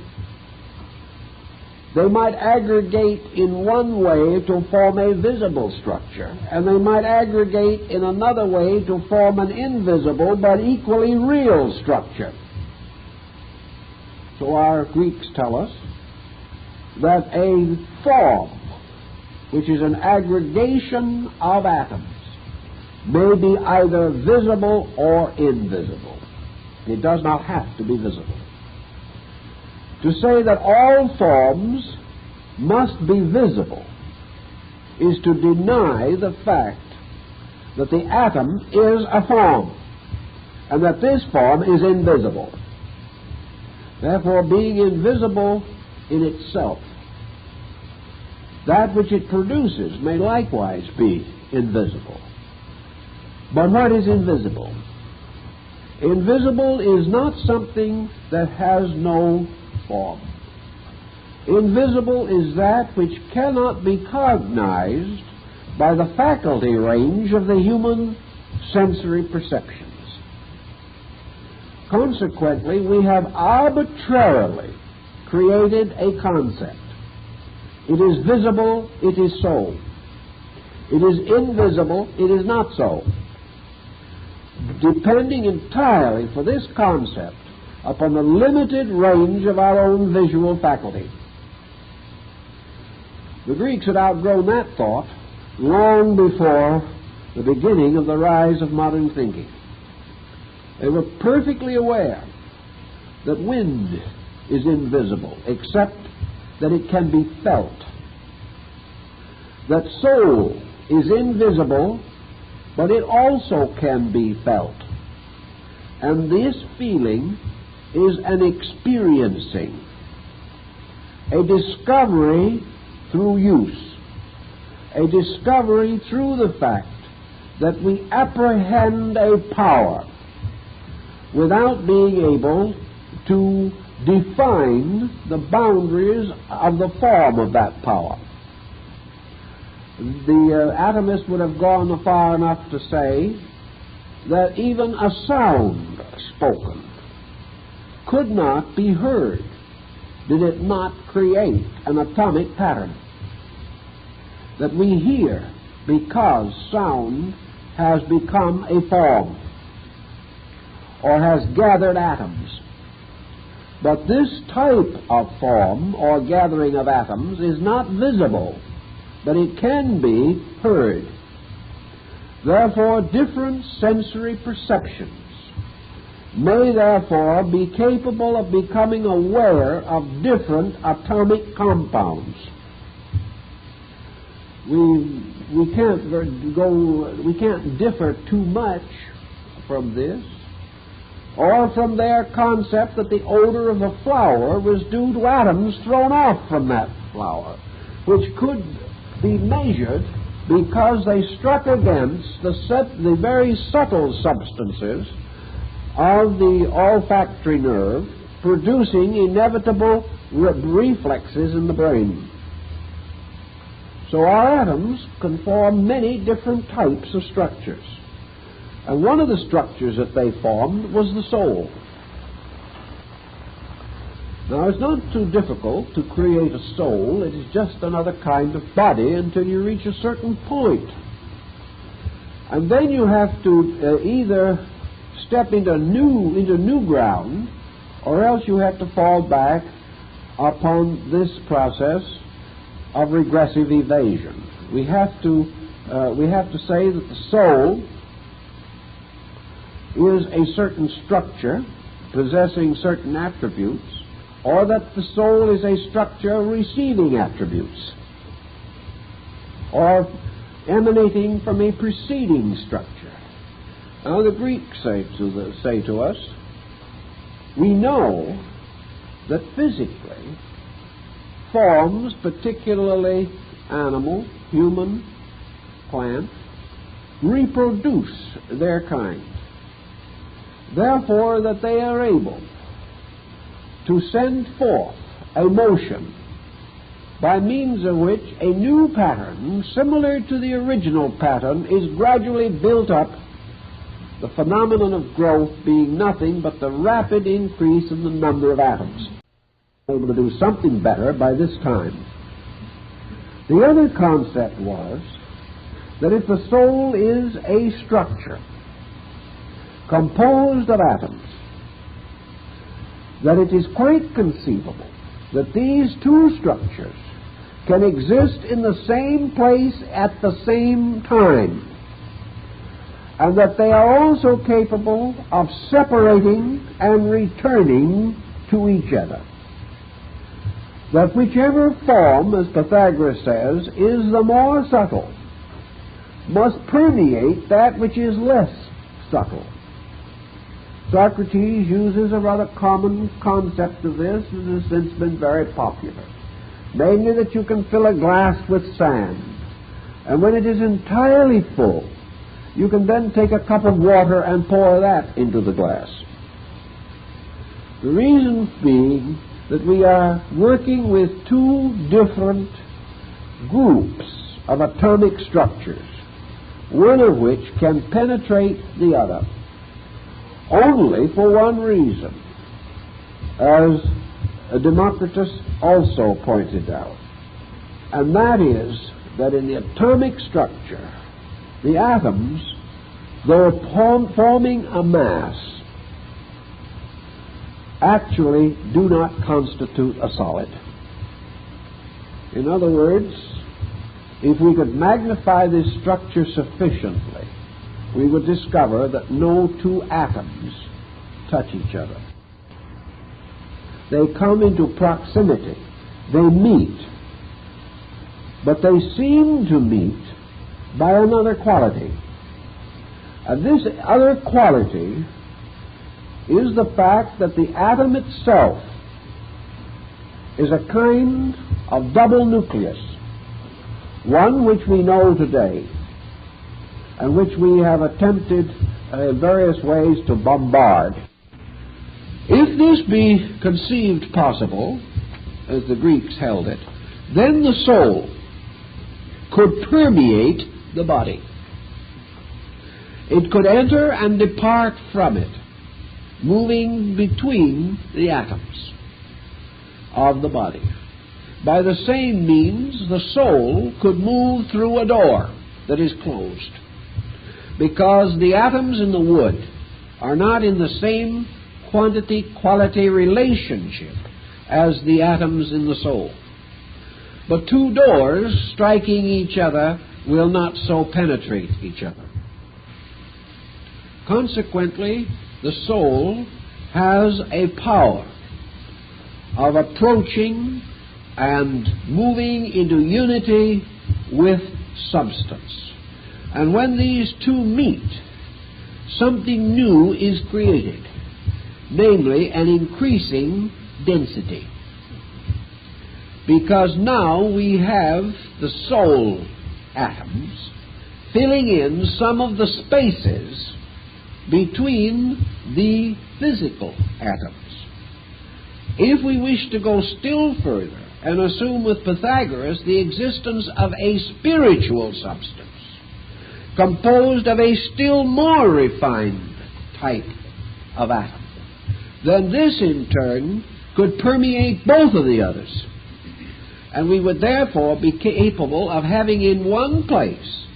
they might aggregate in one way to form a visible structure, and they might aggregate in another way to form an invisible but equally real structure. So our Greeks tell us that a form, which is an aggregation of atoms, may be either visible or invisible. It does not have to be visible. To say that all forms must be visible is to deny the fact that the atom is a form and that this form is invisible. Therefore, being invisible in itself, that which it produces may likewise be invisible. But what is invisible? Invisible is not something that has no form. Invisible is that which cannot be cognized by the faculty range of the human sensory perceptions. Consequently, we have arbitrarily created a concept. It is visible, it is so. It is invisible, it is not so. Depending entirely for this concept upon the limited range of our own visual faculty. The Greeks had outgrown that thought long before the beginning of the rise of modern thinking. They were perfectly aware that wind is invisible, except that it can be felt. That soul is invisible, but it also can be felt. And this feeling is an experiencing, a discovery through use, a discovery through the fact that we apprehend a power without being able to define the boundaries of the form of that power. The atomist would have gone far enough to say that even a sound spoken could not be heard did it not create an atomic pattern. That we hear because sound has become a form or has gathered atoms. But this type of form or gathering of atoms is not visible, but it can be heard. Therefore, different sensory perceptions may therefore be capable of becoming aware of different atomic compounds. We can't differ too much from this, or from their concept that the odor of a flower was due to atoms thrown off from that flower, which could be measured because they struck against the very subtle substances of the olfactory nerve, producing inevitable reflexes in the brain. So our atoms can form many different types of structures. And one of the structures that they formed was the soul. Now, it's not too difficult to create a soul. It is just another kind of body until you reach a certain point. And then you have to either step into new ground, or else you have to fall back upon this process of regressive evasion. We have to say that the soul is a certain structure possessing certain attributes, or that the soul is a structure receiving attributes, or emanating from a preceding structure. Now the Greeks say to us, we know that physically forms, particularly animal, human, plant, reproduce their kind. Therefore, that they are able to send forth a motion by means of which a new pattern, similar to the original pattern, is gradually built up, the phenomenon of growth being nothing but the rapid increase in the number of atoms. Able to do something better by this time. The other concept was that if the soul is a structure composed of atoms, that it is quite conceivable that these two structures can exist in the same place at the same time, and that they are also capable of separating and returning to each other. That whichever form, as Pythagoras says, is the more subtle, must permeate that which is less subtle. Socrates uses a rather common concept of this and has since been very popular. Namely, that you can fill a glass with sand, and when it is entirely full, you can then take a cup of water and pour that into the glass. The reason being that we are working with two different groups of atomic structures, one of which can penetrate the other, only for one reason, as Democritus also pointed out, and that is that in the atomic structure, the atoms, though forming a mass, actually do not constitute a solid. In other words, if we could magnify this structure sufficiently, we would discover that no two atoms touch each other. They come into proximity. They meet. But they seem to meet by another quality. And this other quality is the fact that the atom itself is a kind of double nucleus, one which we know today and which we have attempted in various ways to bombard. If this be conceived possible, as the Greeks held it, then the soul could permeate the body. It could enter and depart from it, moving between the atoms of the body. By the same means, the soul could move through a door that is closed, because the atoms in the wood are not in the same quantity-quality relationship as the atoms in the soul. But two doors striking each other will not so penetrate each other. Consequently, the soul has a power of approaching and moving into unity with substance. And when these two meet, something new is created, namely an increasing density. Because now we have the soul atoms filling in some of the spaces between the physical atoms. If we wish to go still further and assume with Pythagoras the existence of a spiritual substance composed of a still more refined type of atom, then this in turn could permeate both of the others. And we would therefore be capable of having in one place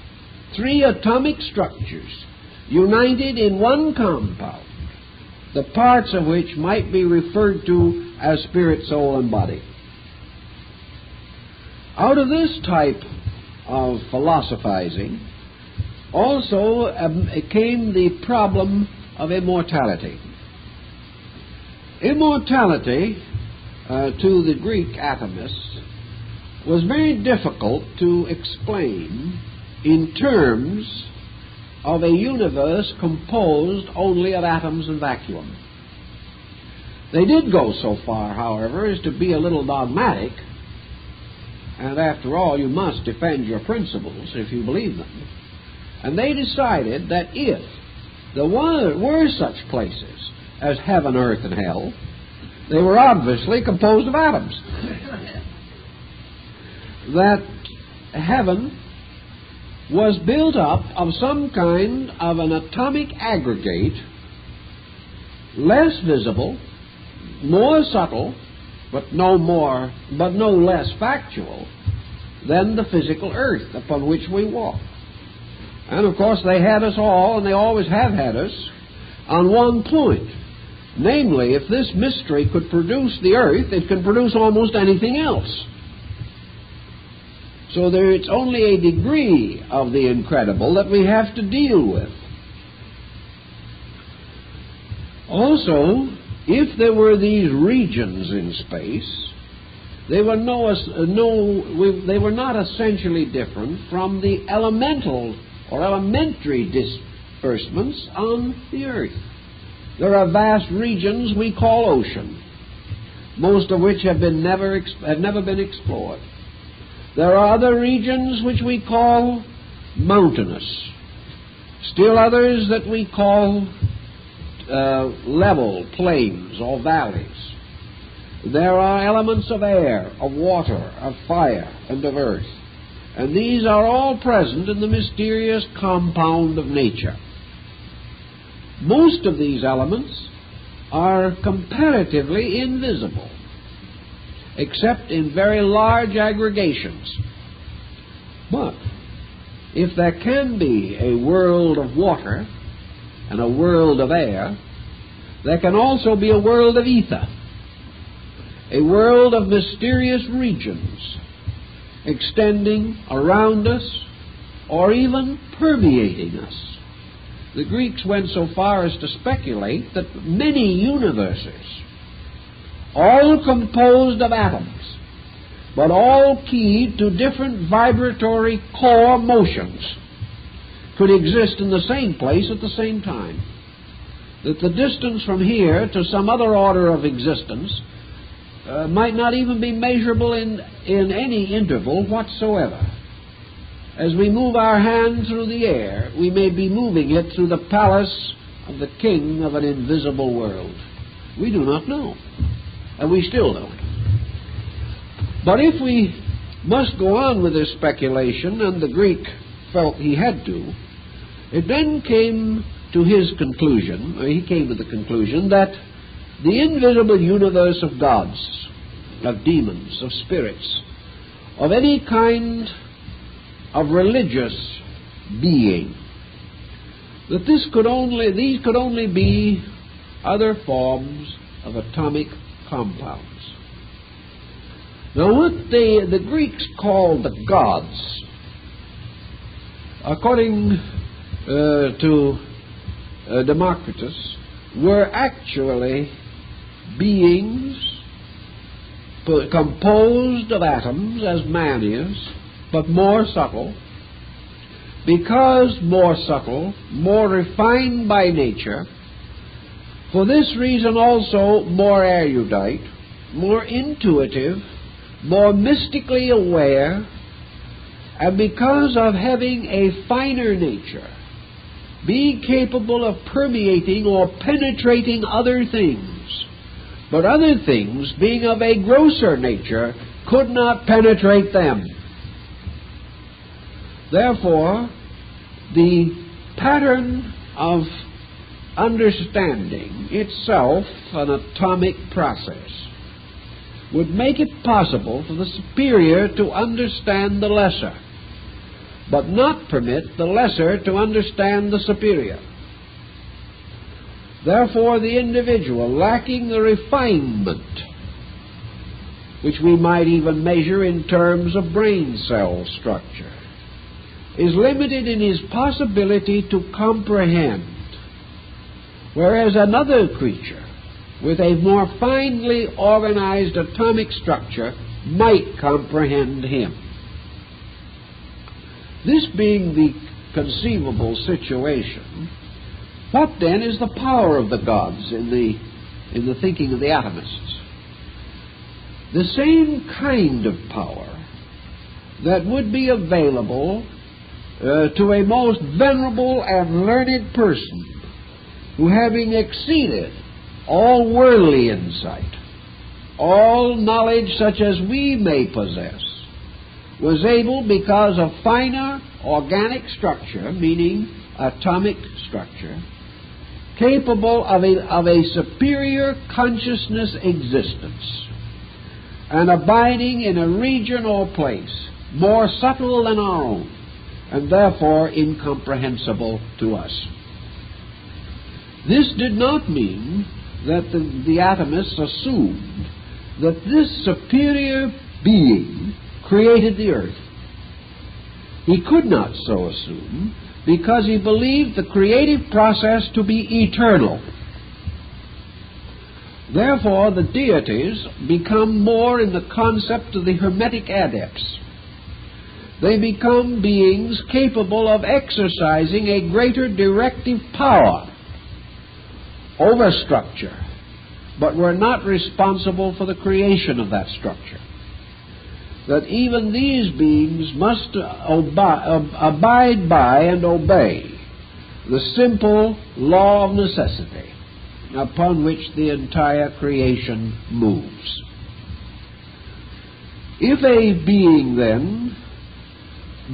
three atomic structures united in one compound, the parts of which might be referred to as spirit, soul, and body. Out of this type of philosophizing also came the problem of immortality. Immortality, to the Greek atomists, was very difficult to explain in terms of a universe composed only of atoms and vacuum. They did go so far, however, as to be a little dogmatic, and after all, you must defend your principles if you believe them. And they decided that if there were such places as heaven, earth, and hell, they were obviously composed of atoms. That heaven was built up of some kind of an atomic aggregate, less visible, more subtle, but no less factual than the physical earth upon which we walk. And of course they had us all, and they always have had us, on one point. Namely, if this mystery could produce the earth, it can produce almost anything else. So it's only a degree of the incredible that we have to deal with. Also, if there were these regions in space, they were not essentially different from the elemental or elementary disbursements on the earth. There are vast regions we call ocean, most of which have never been explored. There are other regions which we call mountainous, still others that we call level plains or valleys. There are elements of air, of water, of fire, and of earth. and these are all present in the mysterious compound of nature. Most of these elements are comparatively invisible, except in very large aggregations. But if there can be a world of water and a world of air, there can also be a world of ether, a world of mysterious regions extending around us or even permeating us. The Greeks went so far as to speculate that many universes, all composed of atoms, but all keyed to different vibratory core motions, could exist in the same place at the same time. That the distance from here to some other order of existence might not even be measurable in any interval whatsoever. As we move our hand through the air, we may be moving it through the palace of the king of an invisible world. We do not know, and we still don't. But if we must go on with this speculation, and the Greek felt he had to, it then came to his conclusion, or he came to the conclusion, that the invisible universe of gods, of demons, of spirits, of any kind of religious being, that these could only be other forms of atomic compounds. Now, what the Greeks called the gods, according to Democritus, were actually beings composed of atoms, as man is, but more subtle. Because more subtle, more refined by nature, for this reason also more erudite, more intuitive, more mystically aware, and because of having a finer nature, being capable of permeating or penetrating other things, but other things, being of a grosser nature, could not penetrate them. Therefore, the pattern of understanding itself, an atomic process, would make it possible for the superior to understand the lesser, but not permit the lesser to understand the superior. Therefore, the individual lacking the refinement, which we might even measure in terms of brain cell structure, is limited in his possibility to comprehend, whereas another creature with a more finely organized atomic structure might comprehend him. This being the conceivable situation, what then is the power of the gods in the thinking of the atomists? The same kind of power that would be available to a most venerable and learned person who, having exceeded all worldly insight, all knowledge such as we may possess, was able, because of finer organic structure, meaning atomic structure, capable of a superior consciousness existence, and abiding in a region or place more subtle than our own, and therefore incomprehensible to us. This did not mean that the atomists assumed that this superior being created the earth. He could not so assume, because he believed the creative process to be eternal. Therefore, the deities become more in the concept of the Hermetic adepts. They become beings capable of exercising a greater directive power over structure, but were not responsible for the creation of that structure. That even these beings must abide by and obey the simple law of necessity upon which the entire creation moves. If a being, then,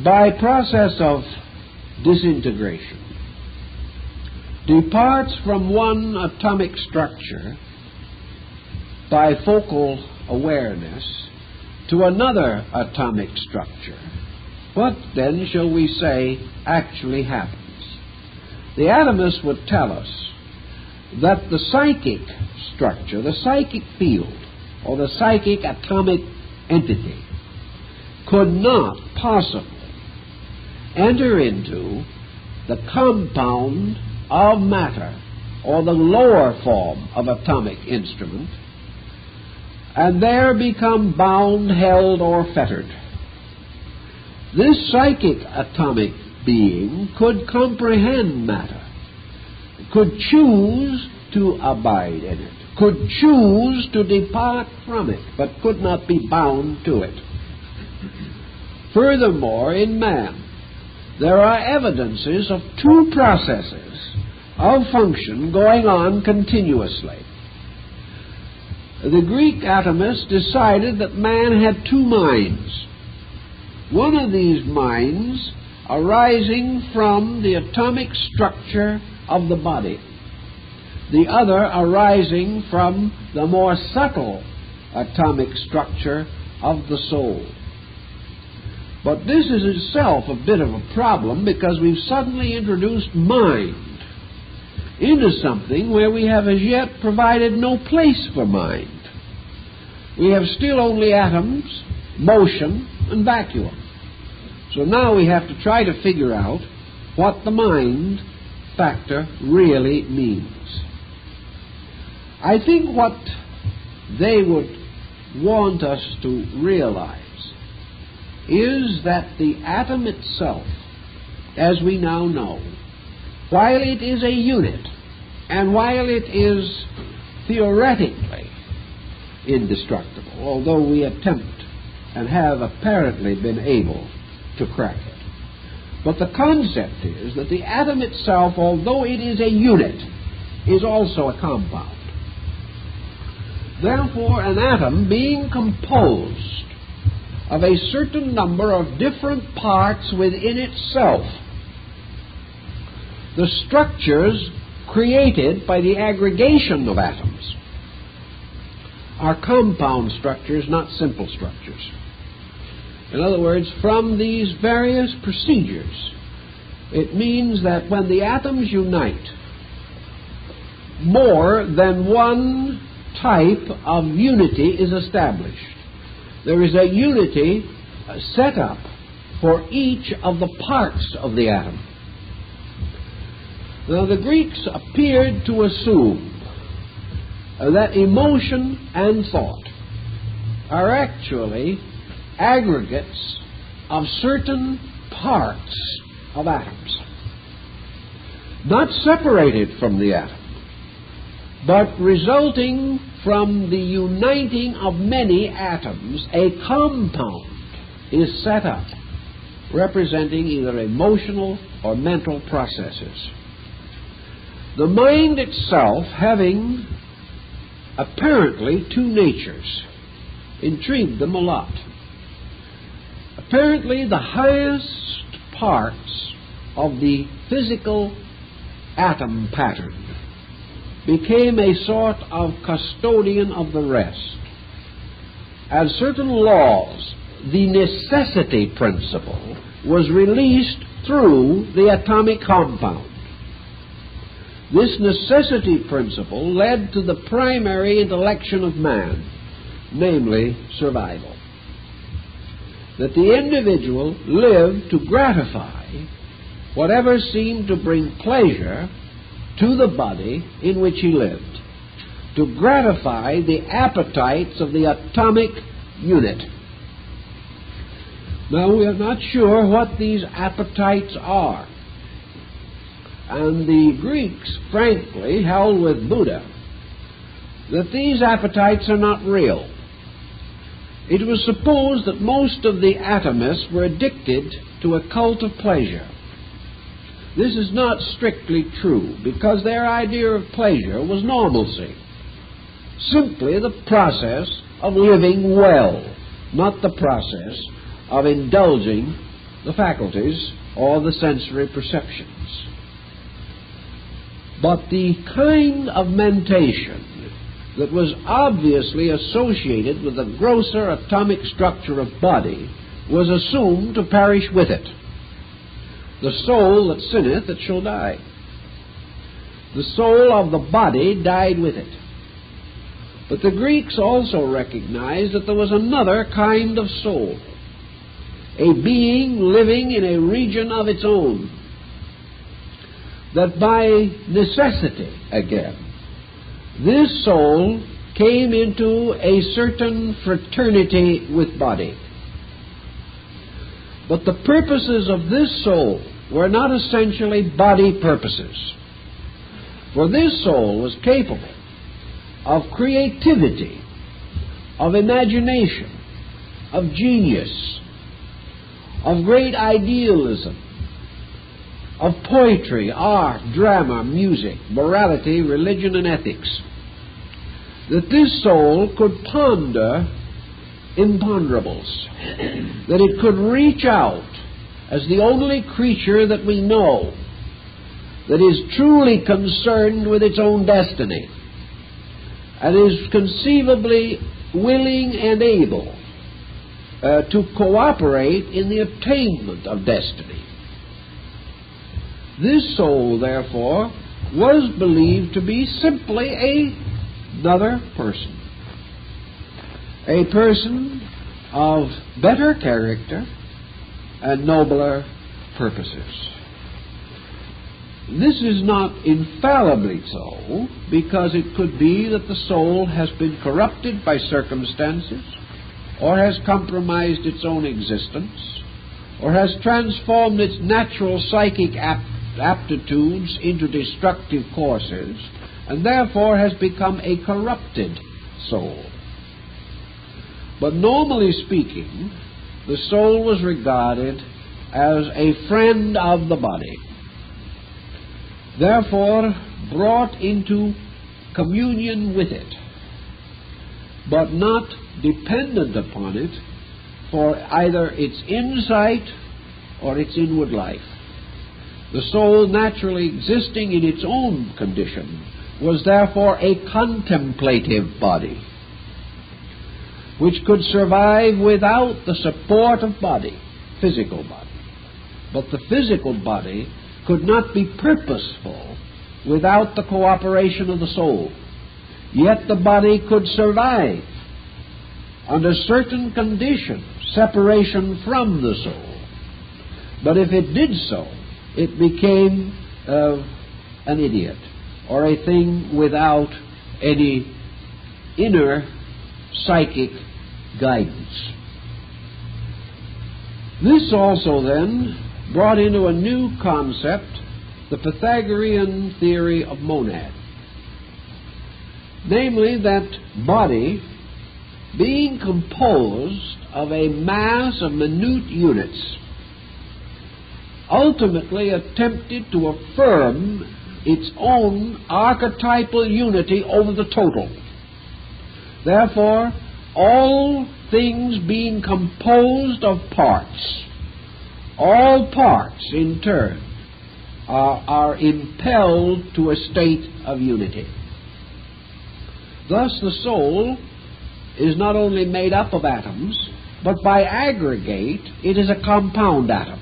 by process of disintegration, departs from one atomic structure by focal awareness to another atomic structure, what then shall we say actually happens? The atomists would tell us that the psychic structure, the psychic field, or the psychic atomic entity could not possibly enter into the compound of matter, or the lower form of atomic instrument, and there become bound, held, or fettered. This psychic atomic being could comprehend matter, could choose to abide in it, could choose to depart from it, but could not be bound to it. Furthermore, in man, there are evidences of two processes of function going on continuously. The Greek atomists decided that man had two minds. One of these minds arising from the atomic structure of the body, the other arising from the more subtle atomic structure of the soul. But this is itself a bit of a problem, because we've suddenly introduced mind into something where we have as yet provided no place for mind. We have still only atoms, motion, and vacuum. So now we have to try to figure out what the mind factor really means. I think what they would want us to realize is that the atom itself, as we now know, while it is a unit, and while it is theoretically indestructible, although we attempt and have apparently been able to crack it, but the concept is that the atom itself, although it is a unit, is also a compound. Therefore, an atom, being composed of a certain number of different parts within itself, the structures created by the aggregation of atoms are compound structures, not simple structures. In other words, from these various procedures, it means that when the atoms unite, more than one type of unity is established. There is a unity set up for each of the parts of the atom. Now, the Greeks appeared to assume that emotion and thought are actually aggregates of certain parts of atoms, not separated from the atom, but resulting from the uniting of many atoms. A compound is set up representing either emotional or mental processes. The mind itself, having apparently two natures, intrigued them a lot. Apparently, the highest parts of the physical atom pattern became a sort of custodian of the rest. As certain laws, the necessity principle was released through the atomic compound. This necessity principle led to the primary intellection of man, namely survival. That the individual lived to gratify whatever seemed to bring pleasure to the body in which he lived, to gratify the appetites of the atomic unit. Now, we are not sure what these appetites are. And the Greeks, frankly, held with Buddha that these appetites are not real. It was supposed that most of the atomists were addicted to a cult of pleasure. This is not strictly true, because their idea of pleasure was normalcy, simply the process of living well, not the process of indulging the faculties or the sensory perceptions. But the kind of mentation that was obviously associated with the grosser atomic structure of body was assumed to perish with it. The soul that sinneth, it shall die. The soul of the body died with it. But the Greeks also recognized that there was another kind of soul, a being living in a region of its own, that by necessity, again, this soul came into a certain fraternity with body. But the purposes of this soul were not essentially body purposes. For this soul was capable of creativity, of imagination, of genius, of great idealism, of poetry, art, drama, music, morality, religion, and ethics. That this soul could ponder imponderables, that it could reach out as the only creature that we know that is truly concerned with its own destiny and is conceivably willing and able to cooperate in the attainment of destiny. This soul, therefore, was believed to be simply another person, a person of better character and nobler purposes. This is not infallibly so, because it could be that the soul has been corrupted by circumstances, or has compromised its own existence, or has transformed its natural psychic aptitudes into destructive courses, and therefore has become a corrupted soul. But normally speaking, the soul was regarded as a friend of the body, therefore brought into communion with it, but not dependent upon it for either its insight or its inward life. The soul, naturally existing in its own condition, was therefore a contemplative body, which could survive without the support of body, physical body. But the physical body could not be purposeful without the cooperation of the soul. Yet the body could survive under certain conditions, separation from the soul. But if it did so, it became an idiot, or a thing without any inner psychic guidance. This also then brought into a new concept the Pythagorean theory of monad, namely that body, being composed of a mass of minute units, ultimately attempted to affirm its own archetypal unity over the total. Therefore, all things being composed of parts, all parts in turn are impelled to a state of unity. Thus the soul is not only made up of atoms, but by aggregate it is a compound atom.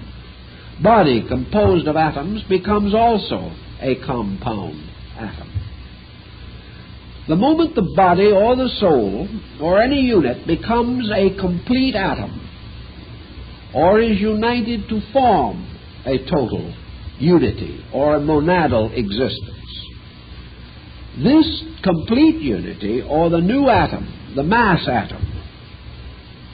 Body composed of atoms becomes also a compound atom. The moment the body or the soul or any unit becomes a complete atom, or is united to form a total unity or a monadal existence, this complete unity, or the new atom, the mass atom,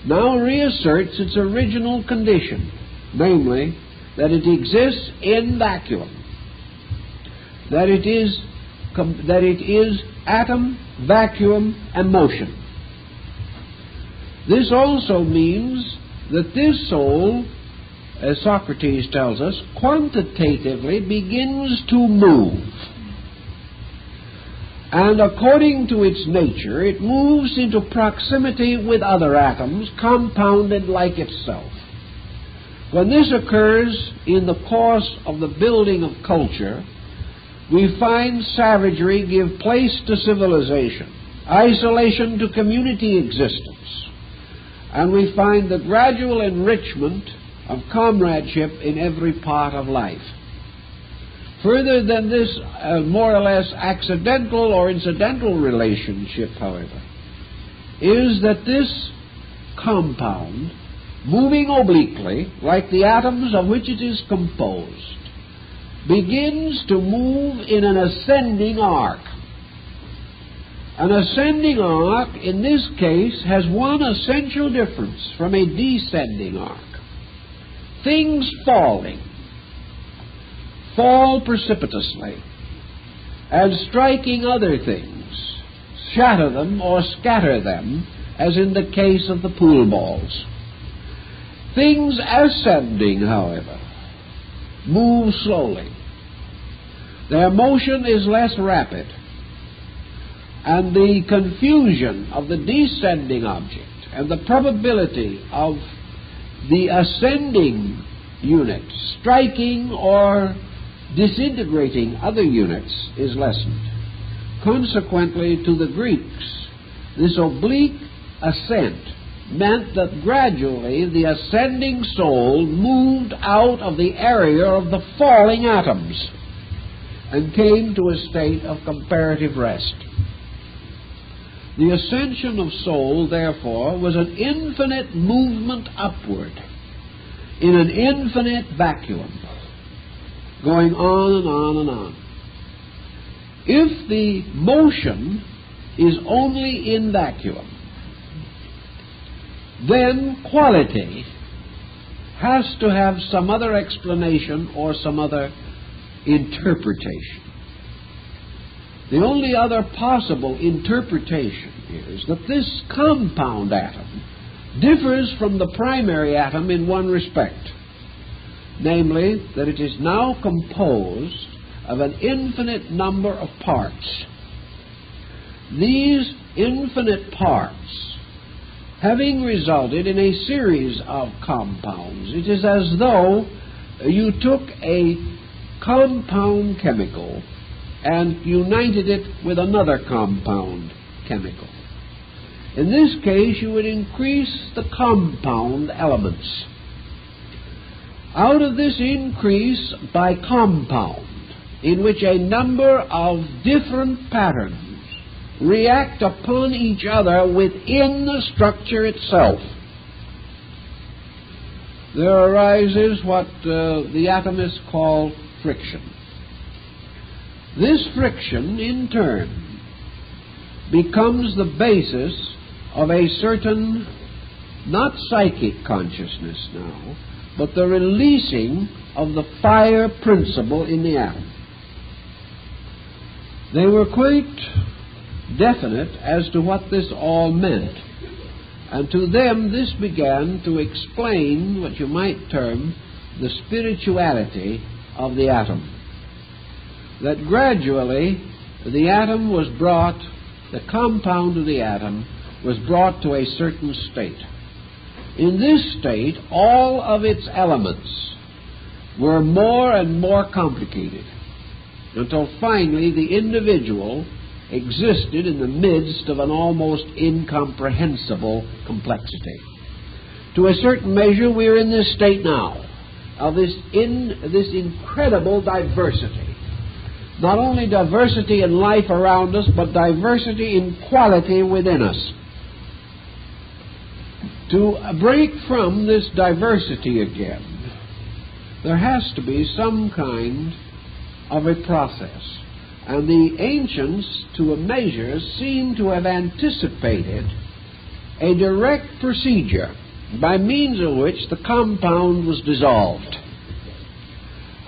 now reasserts its original condition, namely that it exists in vacuum, that it is atom, vacuum, and motion. This also means that this soul, as Socrates tells us, quantitatively begins to move. And according to its nature, it moves into proximity with other atoms, compounded like itself. When this occurs in the course of the building of culture, we find savagery give place to civilization, isolation to community existence, and we find the gradual enrichment of comradeship in every part of life. Further than this more or less accidental or incidental relationship, however, is that this compound, moving obliquely, like the atoms of which it is composed, begins to move in an ascending arc. An ascending arc, in this case, has one essential difference from a descending arc. Things falling fall precipitously, and striking other things, shatter them or scatter them, as in the case of the pool balls. Things ascending, however, move slowly. Their motion is less rapid, and the confusion of the descending object and the probability of the ascending unit striking or disintegrating other units is lessened. Consequently, to the Greeks, this oblique ascent meant that gradually the ascending soul moved out of the area of the falling atoms and came to a state of comparative rest. The ascension of soul, therefore, was an infinite movement upward in an infinite vacuum, going on and on and on. If the motion is only in vacuum, then quality has to have some other explanation or some other interpretation. The only other possible interpretation is that this compound atom differs from the primary atom in one respect, namely that it is now composed of an infinite number of parts. These infinite parts, having resulted in a series of compounds, it is as though you took a compound chemical and united it with another compound chemical. In this case, you would increase the compound elements. Out of this increase by compound, in which a number of different patterns react upon each other within the structure itself, there arises what the atomists call friction. This friction, in turn, becomes the basis of a certain, not psychic consciousness now, but the releasing of the fire principle in the atom. They were quite definite as to what this all meant, and to them this began to explain what you might term the spirituality of the atom. That gradually the atom was brought, the compound of the atom was brought to a certain state. In this state, all of its elements were more and more complicated, until finally the individual existed in the midst of an almost incomprehensible complexity. To a certain measure, we are in this state now, of this incredible diversity. Not only diversity in life around us, but diversity in quality within us. To break from this diversity again, there has to be some kind of a process. And the ancients, to a measure, seem to have anticipated a direct procedure by means of which the compound was dissolved.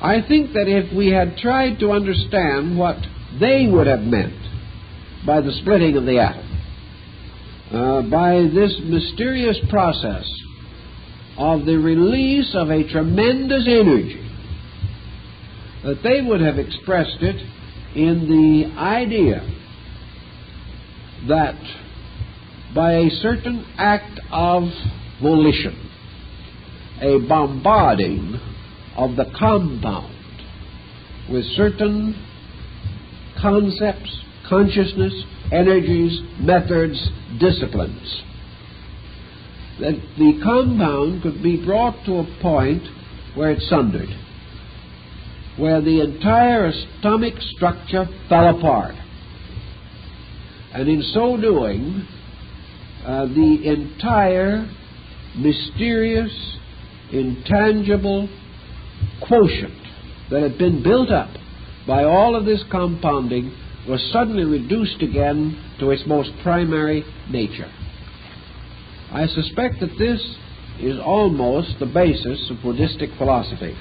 I think that if we had tried to understand what they would have meant by the splitting of the atom, by this mysterious process of the release of a tremendous energy, that they would have expressed it in the idea that by a certain act of volition, a bombarding of the compound with certain concepts, consciousness, energies, methods, disciplines. That the compound could be brought to a point where it's sundered, where the entire atomic structure fell apart. And in so doing, the entire mysterious, intangible quotient that had been built up by all of this compounding was suddenly reduced again to its most primary nature. I suspect that this is almost the basis of Buddhistic philosophy.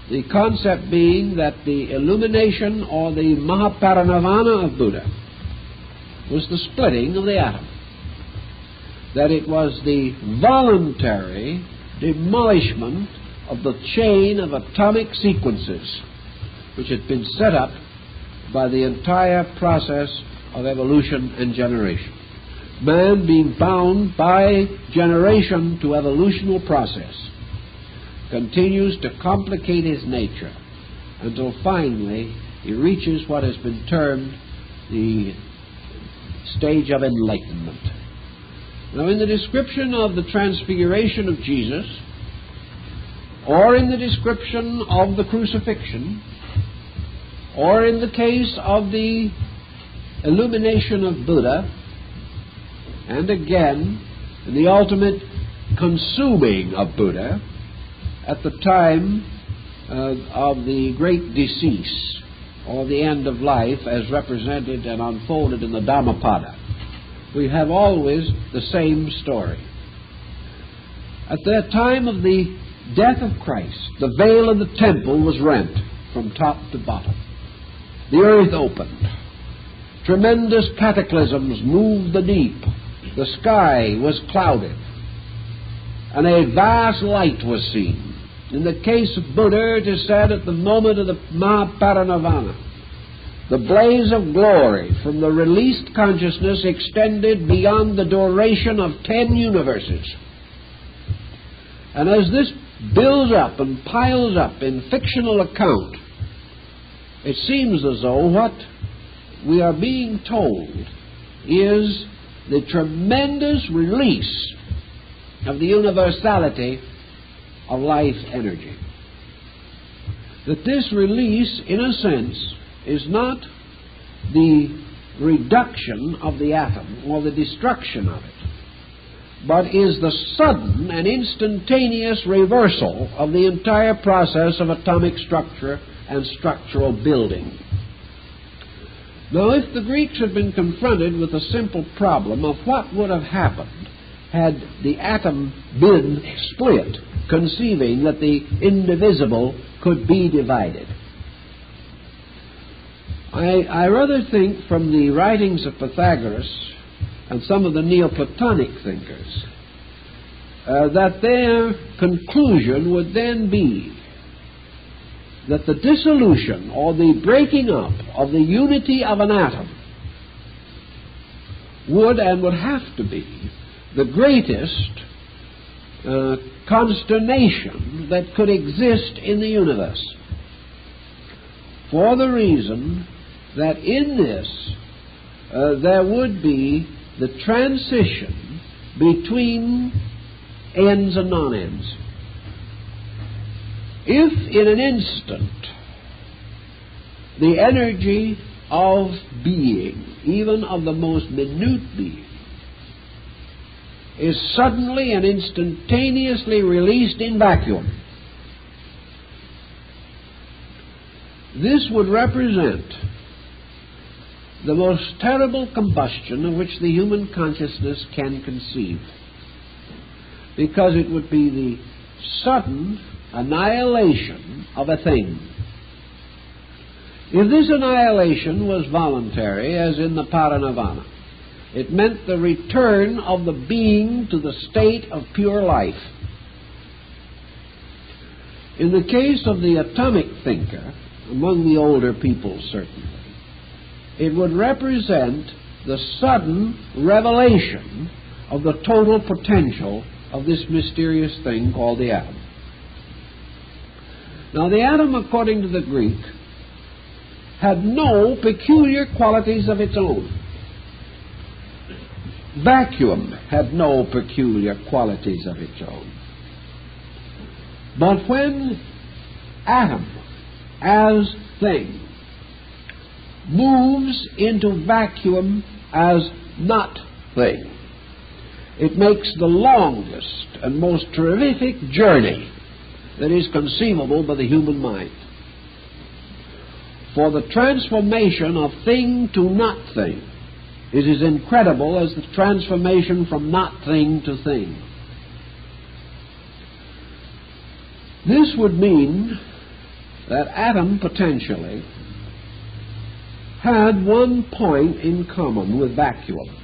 The concept being that the illumination or the Mahaparinirvana of Buddha was the splitting of the atom. That it was the voluntary demolishment of the chain of atomic sequences which had been set up by the entire process of evolution and generation. Man, being bound by generation to evolutional process, continues to complicate his nature until finally he reaches what has been termed the stage of enlightenment. Now, in the description of the transfiguration of Jesus, or in the description of the crucifixion, or in the case of the illumination of Buddha, and again, in the ultimate consuming of Buddha at the time of the great decease, or the end of life as represented and unfolded in the Dhammapada, we have always the same story. At the time of the death of Christ, the veil of the temple was rent from top to bottom. The earth opened. Tremendous cataclysms moved the deep. The sky was clouded. And a vast light was seen. In the case of Buddha, it is said at the moment of the Mahaparinirvana, the blaze of glory from the released consciousness extended beyond the duration of 10 universes. And as this builds up and piles up in fictional account, it seems as though what we are being told is the tremendous release of the universality of life energy. That this release, in a sense, is not the reduction of the atom or the destruction of it, but is the sudden and instantaneous reversal of the entire process of atomic structure and structural building. Now, if the Greeks had been confronted with the simple problem of what would have happened had the atom been split, conceiving that the indivisible could be divided, I rather think from the writings of Pythagoras and some of the Neoplatonic thinkers that their conclusion would then be that the dissolution or the breaking up of the unity of an atom would and would have to be the greatest consternation that could exist in the universe, for the reason that in this there would be the transition between ends and non-ends. If in an instant the energy of being, even of the most minute being, is suddenly and instantaneously released in vacuum, this would represent the most terrible combustion of which the human consciousness can conceive, because it would be the sudden annihilation of a thing. If this annihilation was voluntary, as in the Parinirvana, it meant the return of the being to the state of pure life. In the case of the atomic thinker, among the older people certainly, it would represent the sudden revelation of the total potential of this mysterious thing called the atom. Now, the atom, according to the Greek, had no peculiar qualities of its own. Vacuum had no peculiar qualities of its own. But when atom, as thing, moves into vacuum as not thing, it makes the longest and most terrific journey that is conceivable by the human mind. For the transformation of thing to not thing is as incredible as the transformation from not thing to thing. This would mean that atom potentially had one point in common with vacuum.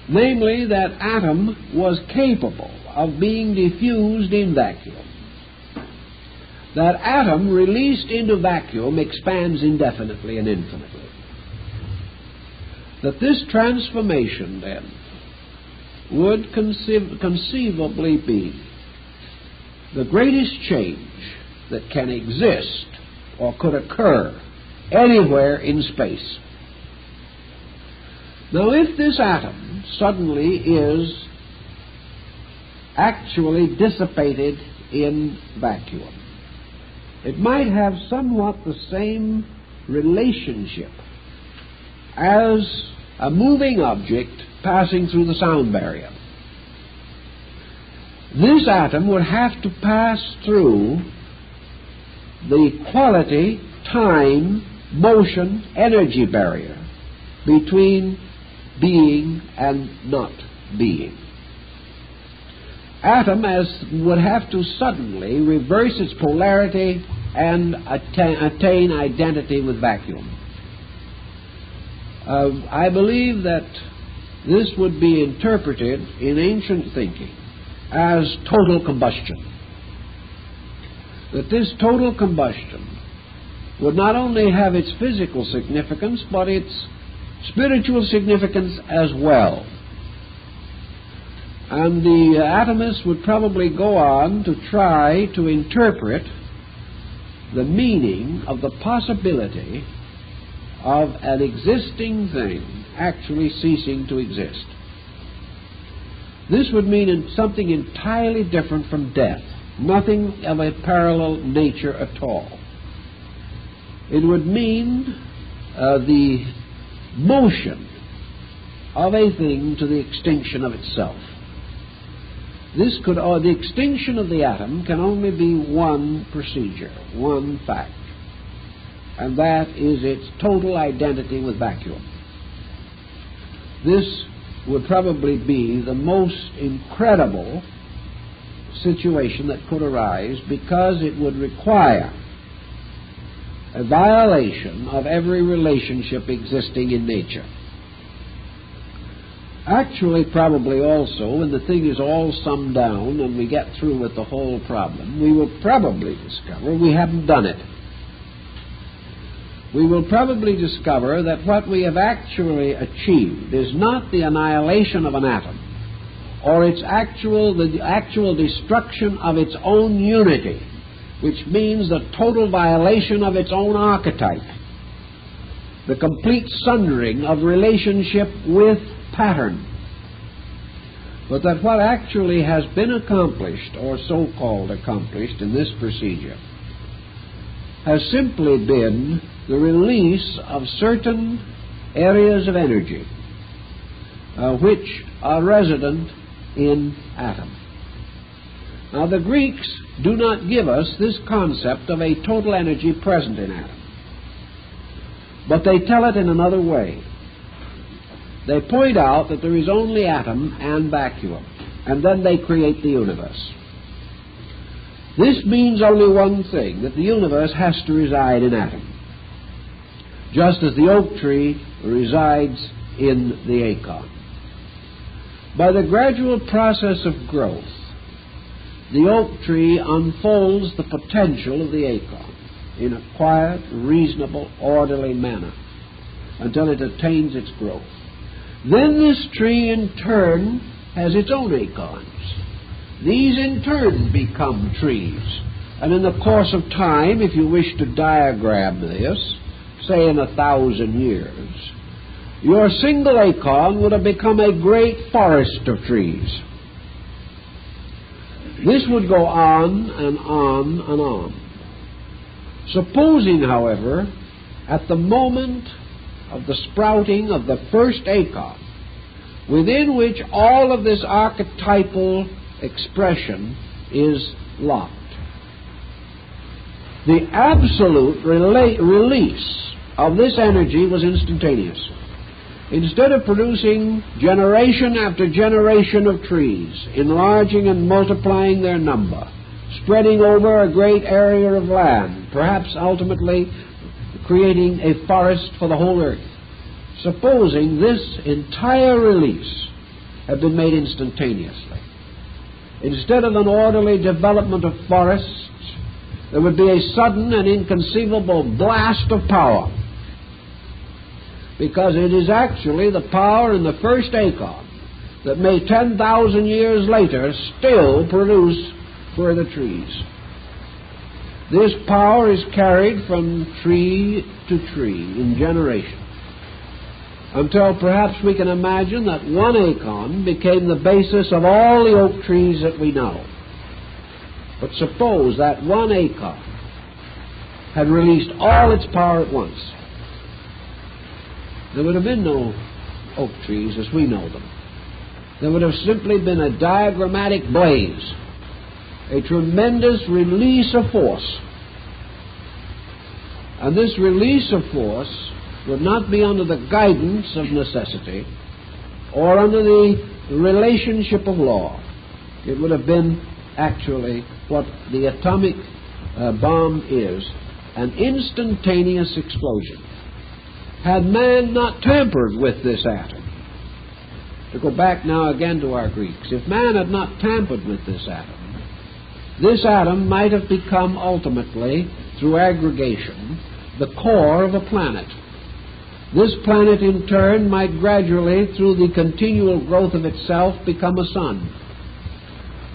Namely, that atom was capable of being diffused in vacuum. That atom released into vacuum expands indefinitely and infinitely. That this transformation, then, would conceivably be the greatest change that can exist or could occur anywhere in space. Now, if this atom suddenly is actually dissipated in vacuum, it might have somewhat the same relationship as a moving object passing through the sound barrier. This atom would have to pass through the quality, time, motion, energy barrier between being and not being. Atom would have to suddenly reverse its polarity and attain identity with vacuum. I believe that this would be interpreted in ancient thinking as total combustion. That this total combustion would not only have its physical significance, but its spiritual significance as well. And the atomists would probably go on to try to interpret the meaning of the possibility of an existing thing actually ceasing to exist. This would mean something entirely different from death, nothing of a parallel nature at all. It would mean the motion of a thing to the extinction of itself. The extinction of the atom can only be one procedure, one fact, and that is its total identity with vacuum. This would probably be the most incredible situation that could arise, because it would require a violation of every relationship existing in nature. Actually, probably also, when the thing is all summed down and we get through with the whole problem, we will probably discover we haven't done it. We will probably discover that what we have actually achieved is not the annihilation of an atom, or the actual destruction of its own unity, which means the total violation of its own archetype, the complete sundering of relationship with pattern, but that what actually has been accomplished, or so-called accomplished, in this procedure has simply been the release of certain areas of energy which are resident in atom. Now, the Greeks do not give us this concept of a total energy present in atom, but they tell it in another way. They point out that there is only atom and vacuum, and then they create the universe. This means only one thing, that the universe has to reside in atom, just as the oak tree resides in the acorn. By the gradual process of growth, the oak tree unfolds the potential of the acorn in a quiet, reasonable, orderly manner until it attains its growth. Then this tree in turn has its own acorns. These in turn become trees. And in the course of time, if you wish to diagram this, say in 1,000 years, your single acorn would have become a great forest of trees. This would go on and on and on. Supposing, however, at the moment of the sprouting of the first acorn, within which all of this archetypal expression is locked, the absolute release of this energy was instantaneous. Instead of producing generation after generation of trees, enlarging and multiplying their number, spreading over a great area of land, perhaps ultimately creating a forest for the whole earth, supposing this entire release had been made instantaneously, instead of an orderly development of forests, there would be a sudden and inconceivable blast of power, because it is actually the power in the first acorn that may 10,000 years later still produce further trees. This power is carried from tree to tree in generation, until perhaps we can imagine that one acorn became the basis of all the oak trees that we know. But suppose that one acorn had released all its power at once. There would have been no oak trees as we know them. There would have simply been a diagrammatic blaze, a tremendous release of force. And this release of force would not be under the guidance of necessity or under the relationship of law. It would have been actually what the atomic bomb is, an instantaneous explosion. Had man not tampered with this atom, to go back now again to our Greeks, if man had not tampered with this atom might have become ultimately, through aggregation, the core of a planet. This planet in turn might gradually, through the continual growth of itself, become a sun.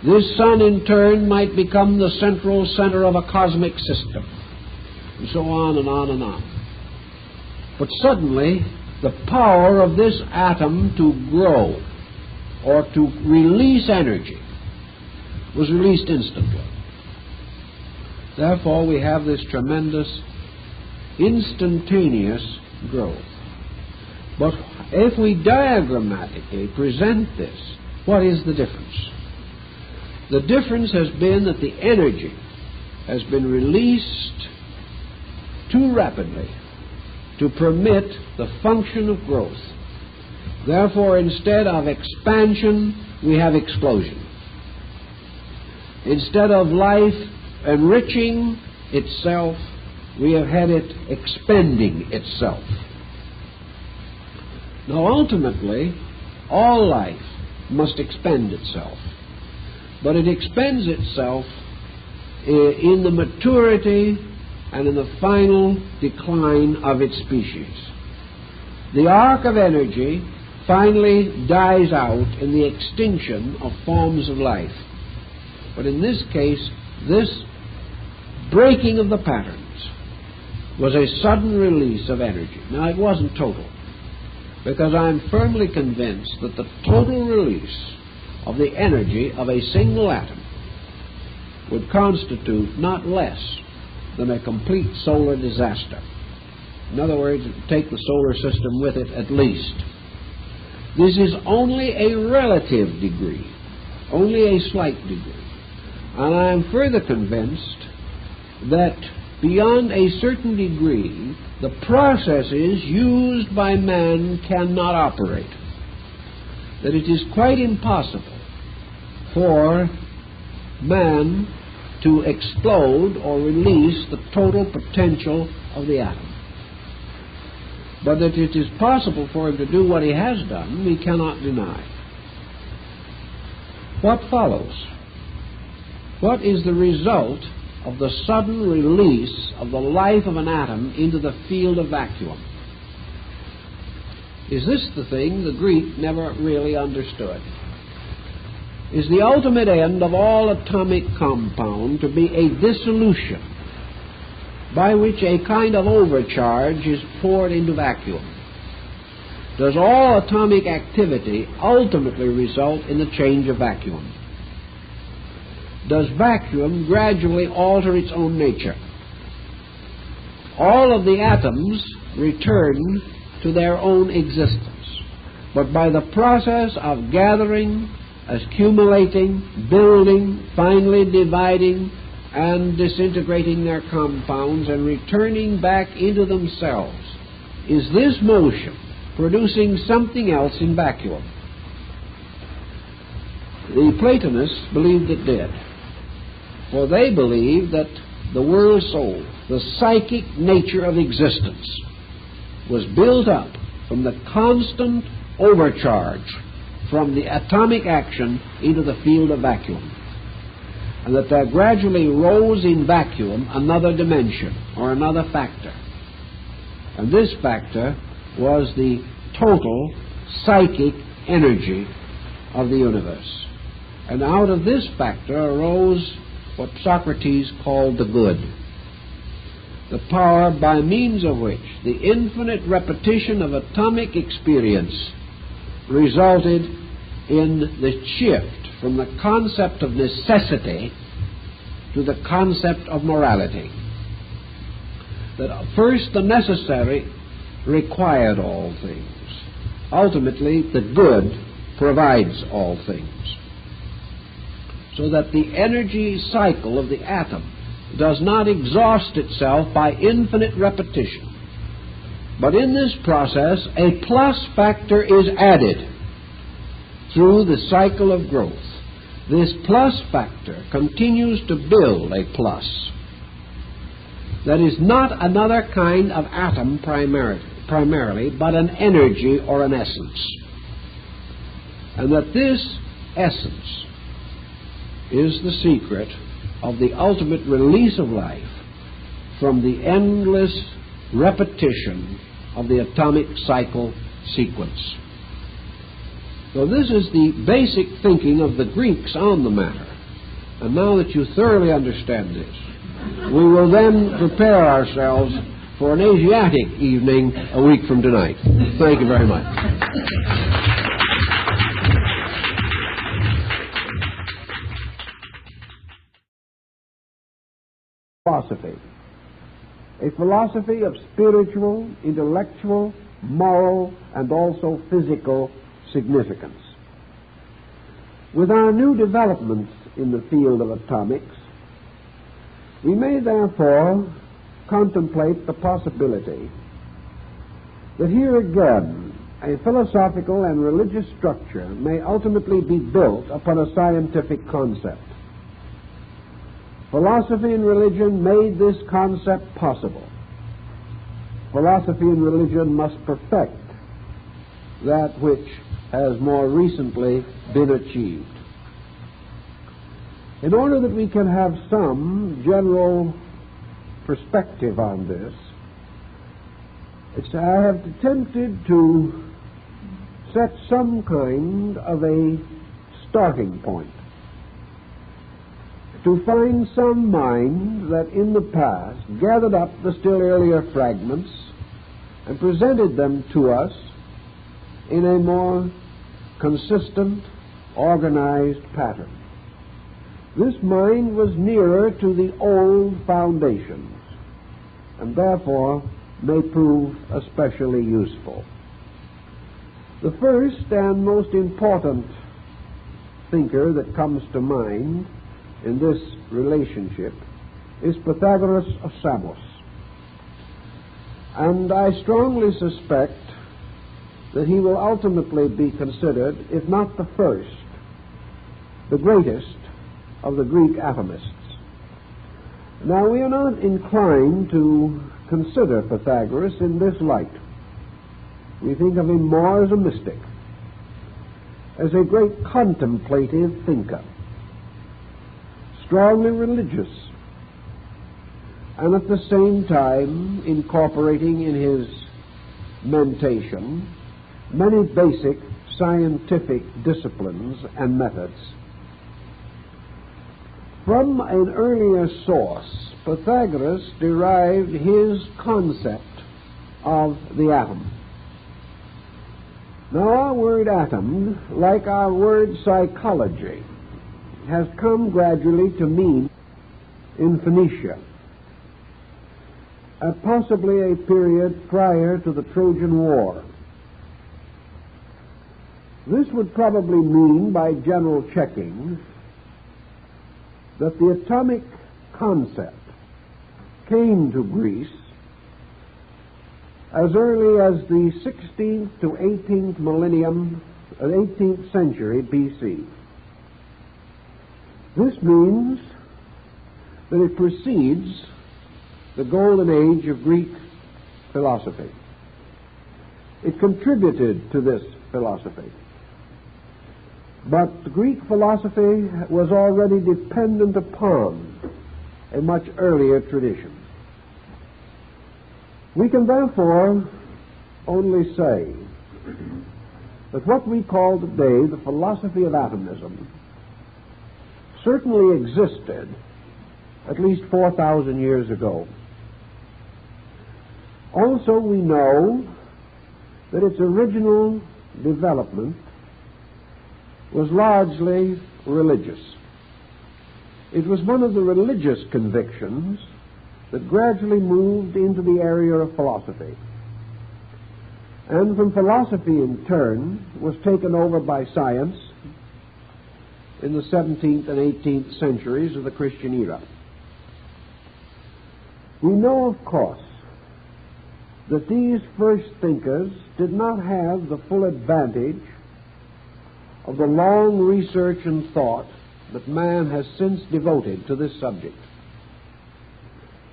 This sun in turn might become the central center of a cosmic system, and so on and on and on. But suddenly, the power of this atom to grow or to release energy was released instantly. Therefore, we have this tremendous instantaneous growth. But if we diagrammatically present this, what is the difference? The difference has been that the energy has been released too rapidly to permit the function of growth. Therefore, instead of expansion, we have explosion. Instead of life enriching itself, we have had it expending itself. Now, ultimately, all life must expend itself. But it expends itself in the maturity and in the final decline of its species. The arc of energy finally dies out in the extinction of forms of life. But in this case, this breaking of the patterns was a sudden release of energy. Now, it wasn't total, because I'm firmly convinced that the total release of the energy of a single atom would constitute not less than a complete solar disaster. In other words, it would take the solar system with it at least. This is only a relative degree, only a slight degree. And I am further convinced that beyond a certain degree, the processes used by man cannot operate. That it is quite impossible for man to explode or release the total potential of the atom. But that it is possible for him to do what he has done, we cannot deny. What follows? What is the result of the sudden release of the life of an atom into the field of vacuum? Is this the thing the Greek never really understood? is the ultimate end of all atomic compound to be a dissolution by which a kind of overcharge is poured into vacuum. Does all atomic activity ultimately result in the change of vacuum? Does vacuum gradually alter its own nature? All of the atoms return to their own existence, but by the process of gathering, accumulating, building, finally dividing, and disintegrating their compounds and returning back into themselves, is this motion producing something else in vacuum? The Platonists believed it did, for they believed that the world soul, the psychic nature of existence, was built up from the constant overcharge from the atomic action into the field of vacuum, and that there gradually rose in vacuum another dimension or another factor. And this factor was the total psychic energy of the universe. And out of this factor arose what Socrates called the good, the power by means of which the infinite repetition of atomic experience resulted in the shift from the concept of necessity to the concept of morality. That first the necessary required all things. Ultimately, the good provides all things. So that the energy cycle of the atom does not exhaust itself by infinite repetition, but in this process a plus factor is added through the cycle of growth. This plus factor continues to build a plus that is not another kind of atom primarily, but an energy or an essence. And that this essence is the secret of the ultimate release of life from the endless repetition of the atomic cycle sequence. So this is the basic thinking of the Greeks on the matter. And now that you thoroughly understand this, we will then prepare ourselves for an Asiatic evening a week from tonight. Thank you very much. Philosophy. A philosophy of spiritual, intellectual, moral, and also physical significance. With our new developments in the field of atomics, we may therefore contemplate the possibility that here again a philosophical and religious structure may ultimately be built upon a scientific concept. Philosophy and religion made this concept possible. Philosophy and religion must perfect that which has more recently been achieved. In order that we can have some general perspective on this, I have attempted to set some kind of a starting point, to find some mind that in the past gathered up the still earlier fragments and presented them to us in a more consistent, organized pattern. This mind was nearer to the old foundations and therefore may prove especially useful. The first and most important thinker that comes to mind in this relationship is Pythagoras of Samos. And I strongly suspect that he will ultimately be considered, if not the first, the greatest of the Greek atomists. Now, we are not inclined to consider Pythagoras in this light. We think of him more as a mystic, as a great contemplative thinker, strongly religious, and at the same time incorporating in his mentation many basic scientific disciplines and methods From an earlier source, Pythagoras derived his concept of the atom. Now, our word atom, like our word psychology, has come gradually to mean in Phoenicia, at possibly a period prior to the Trojan War. This would probably mean, by general checking, that the atomic concept came to Greece as early as the 16th to 18th millennium, 18th century BC. This means that it precedes the golden age of Greek philosophy. It contributed to this philosophy. But Greek philosophy was already dependent upon a much earlier tradition. We can therefore only say that what we call today the philosophy of atomism certainly existed at least 4,000 years ago. Also, we know that its original development was largely religious. It was one of the religious convictions that gradually moved into the area of philosophy. And from philosophy, in turn, was taken over by science in the 17th and 18th centuries of the Christian era. We know, of course, that these first thinkers did not have the full advantage of the long research and thought that man has since devoted to this subject.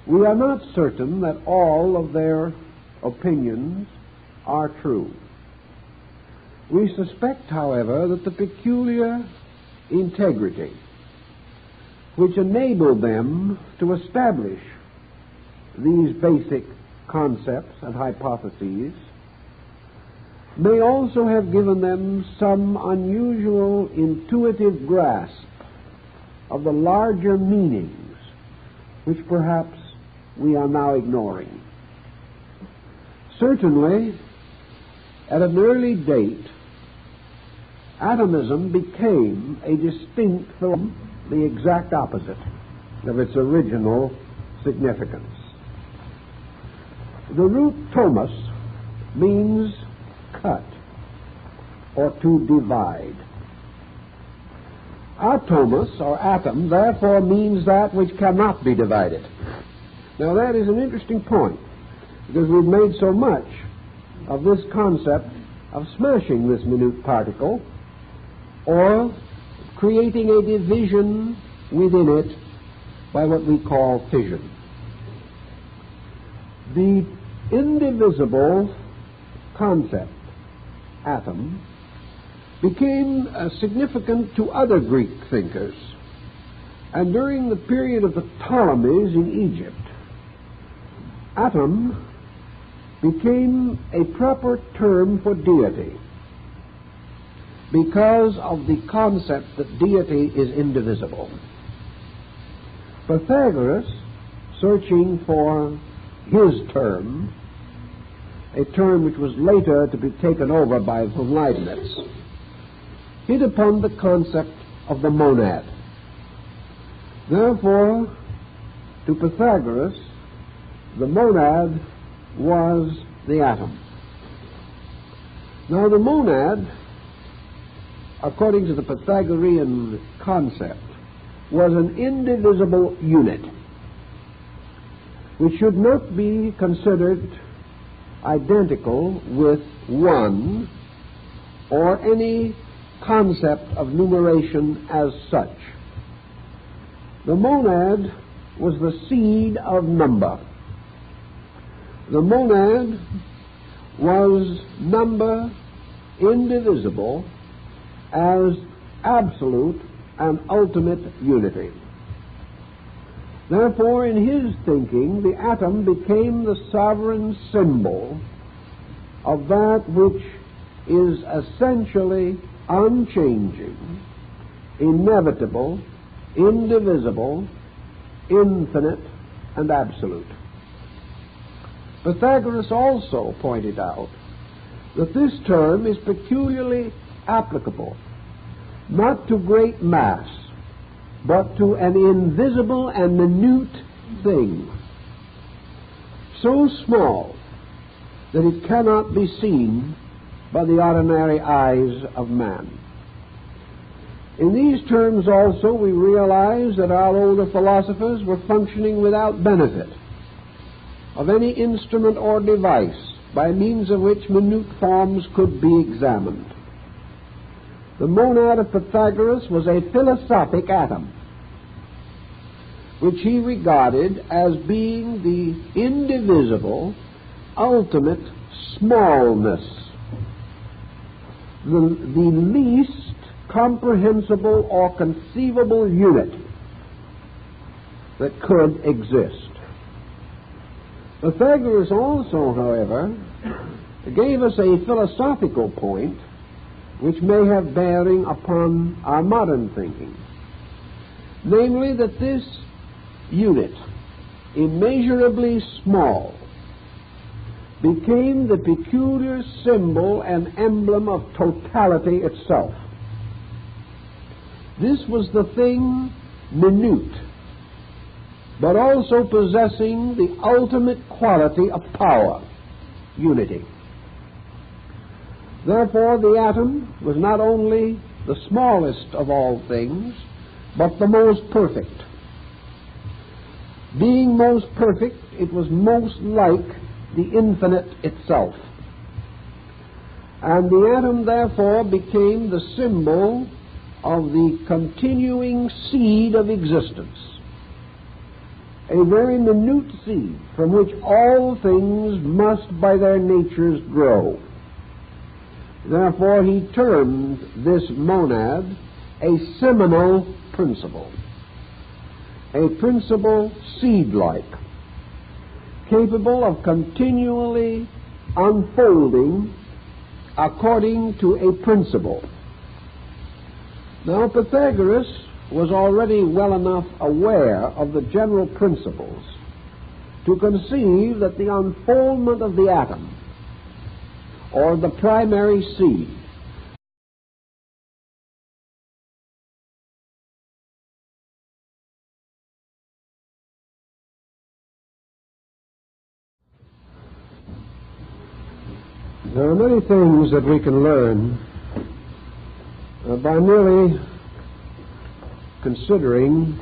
We are not certain that all of their opinions are true. We suspect, however, that the peculiar integrity which enabled them to establish these basic concepts and hypotheses may also have given them some unusual intuitive grasp of the larger meanings which perhaps we are now ignoring. Certainly, at an early date, atomism became a distinct from the exact opposite of its original significance. The root tomos means cut or to divide. Atomos, or atom, therefore means that which cannot be divided. Now that is an interesting point, because we've made so much of this concept of smashing this minute particle or creating a division within it by what we call fission. The indivisible concept, atom, became significant to other Greek thinkers. And during the period of the Ptolemies in Egypt, atom became a proper term for deity because of the concept that deity is indivisible. Pythagoras, searching for his term, a term which was later to be taken over by Leibniz, hit upon the concept of the monad. Therefore, to Pythagoras, the monad was the atom. Now, the monad, according to the Pythagorean concept, was an indivisible unit which should not be considered identical with one or any concept of numeration as such. The monad was the seed of number. The monad was number indivisible as absolute and ultimate unity. Therefore, in his thinking, the atom became the sovereign symbol of that which is essentially unchanging, inevitable, indivisible, infinite, and absolute. Pythagoras also pointed out that this term is peculiarly applicable not to great mass, but to an invisible and minute thing, so small that it cannot be seen by the ordinary eyes of man. In these terms also we realize that our older philosophers were functioning without benefit of any instrument or device by means of which minute forms could be examined. The monad of Pythagoras was a philosophic atom, which he regarded as being the indivisible, ultimate smallness, the least comprehensible or conceivable unit that could exist. Pythagoras also, however, gave us a philosophical point which may have bearing upon our modern thinking, namely that this unit, immeasurably small, became the peculiar symbol and emblem of totality itself. This was the thing minute, but also possessing the ultimate quality of power, unity. Therefore, the atom was not only the smallest of all things, but the most perfect. Being most perfect, it was most like the infinite itself. And the atom, therefore, became the symbol of the continuing seed of existence, a very minute seed from which all things must by their natures grow. Therefore, he termed this monad a seminal principle, a principle seed-like, capable of continually unfolding according to a principle. Now, Pythagoras was already well enough aware of the general principles to conceive that the unfoldment of the atom, or the primary seed, there are many things that we can learn by merely considering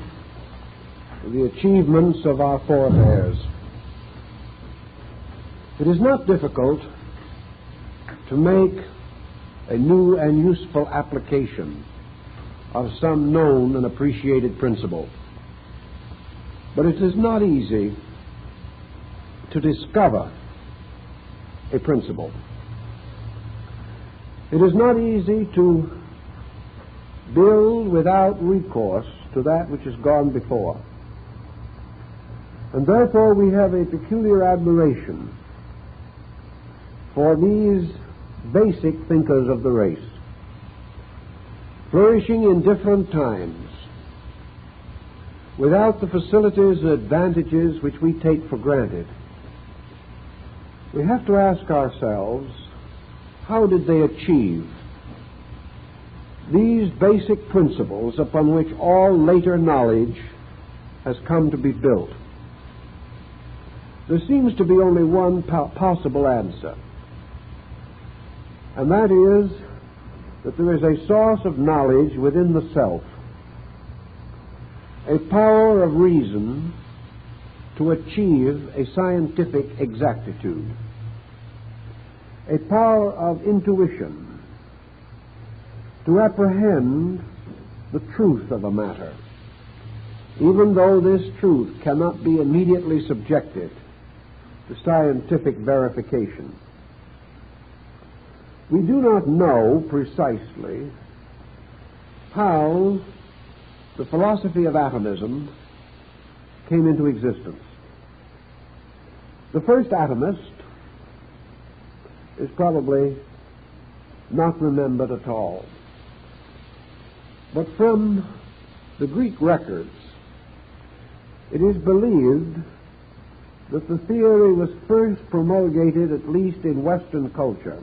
the achievements of our forebears. It is not difficult to make a new and useful application of some known and appreciated principle, but it is not easy to discover a principle. It is not easy to build without recourse to that which has gone before. And therefore we have a peculiar admiration for these basic thinkers of the race, flourishing in different times, without the facilities and advantages which we take for granted. We have to ask ourselves, how did they achieve these basic principles upon which all later knowledge has come to be built? There seems to be only one possible answer, and that is that there is a source of knowledge within the self, a power of reason to achieve a scientific exactitude, a power of intuition to apprehend the truth of a matter, even though this truth cannot be immediately subjected to scientific verification. We do not know precisely how the philosophy of atomism came into existence. The first atomist is probably not remembered at all. But from the Greek records, it is believed that the theory was first promulgated, at least in Western culture,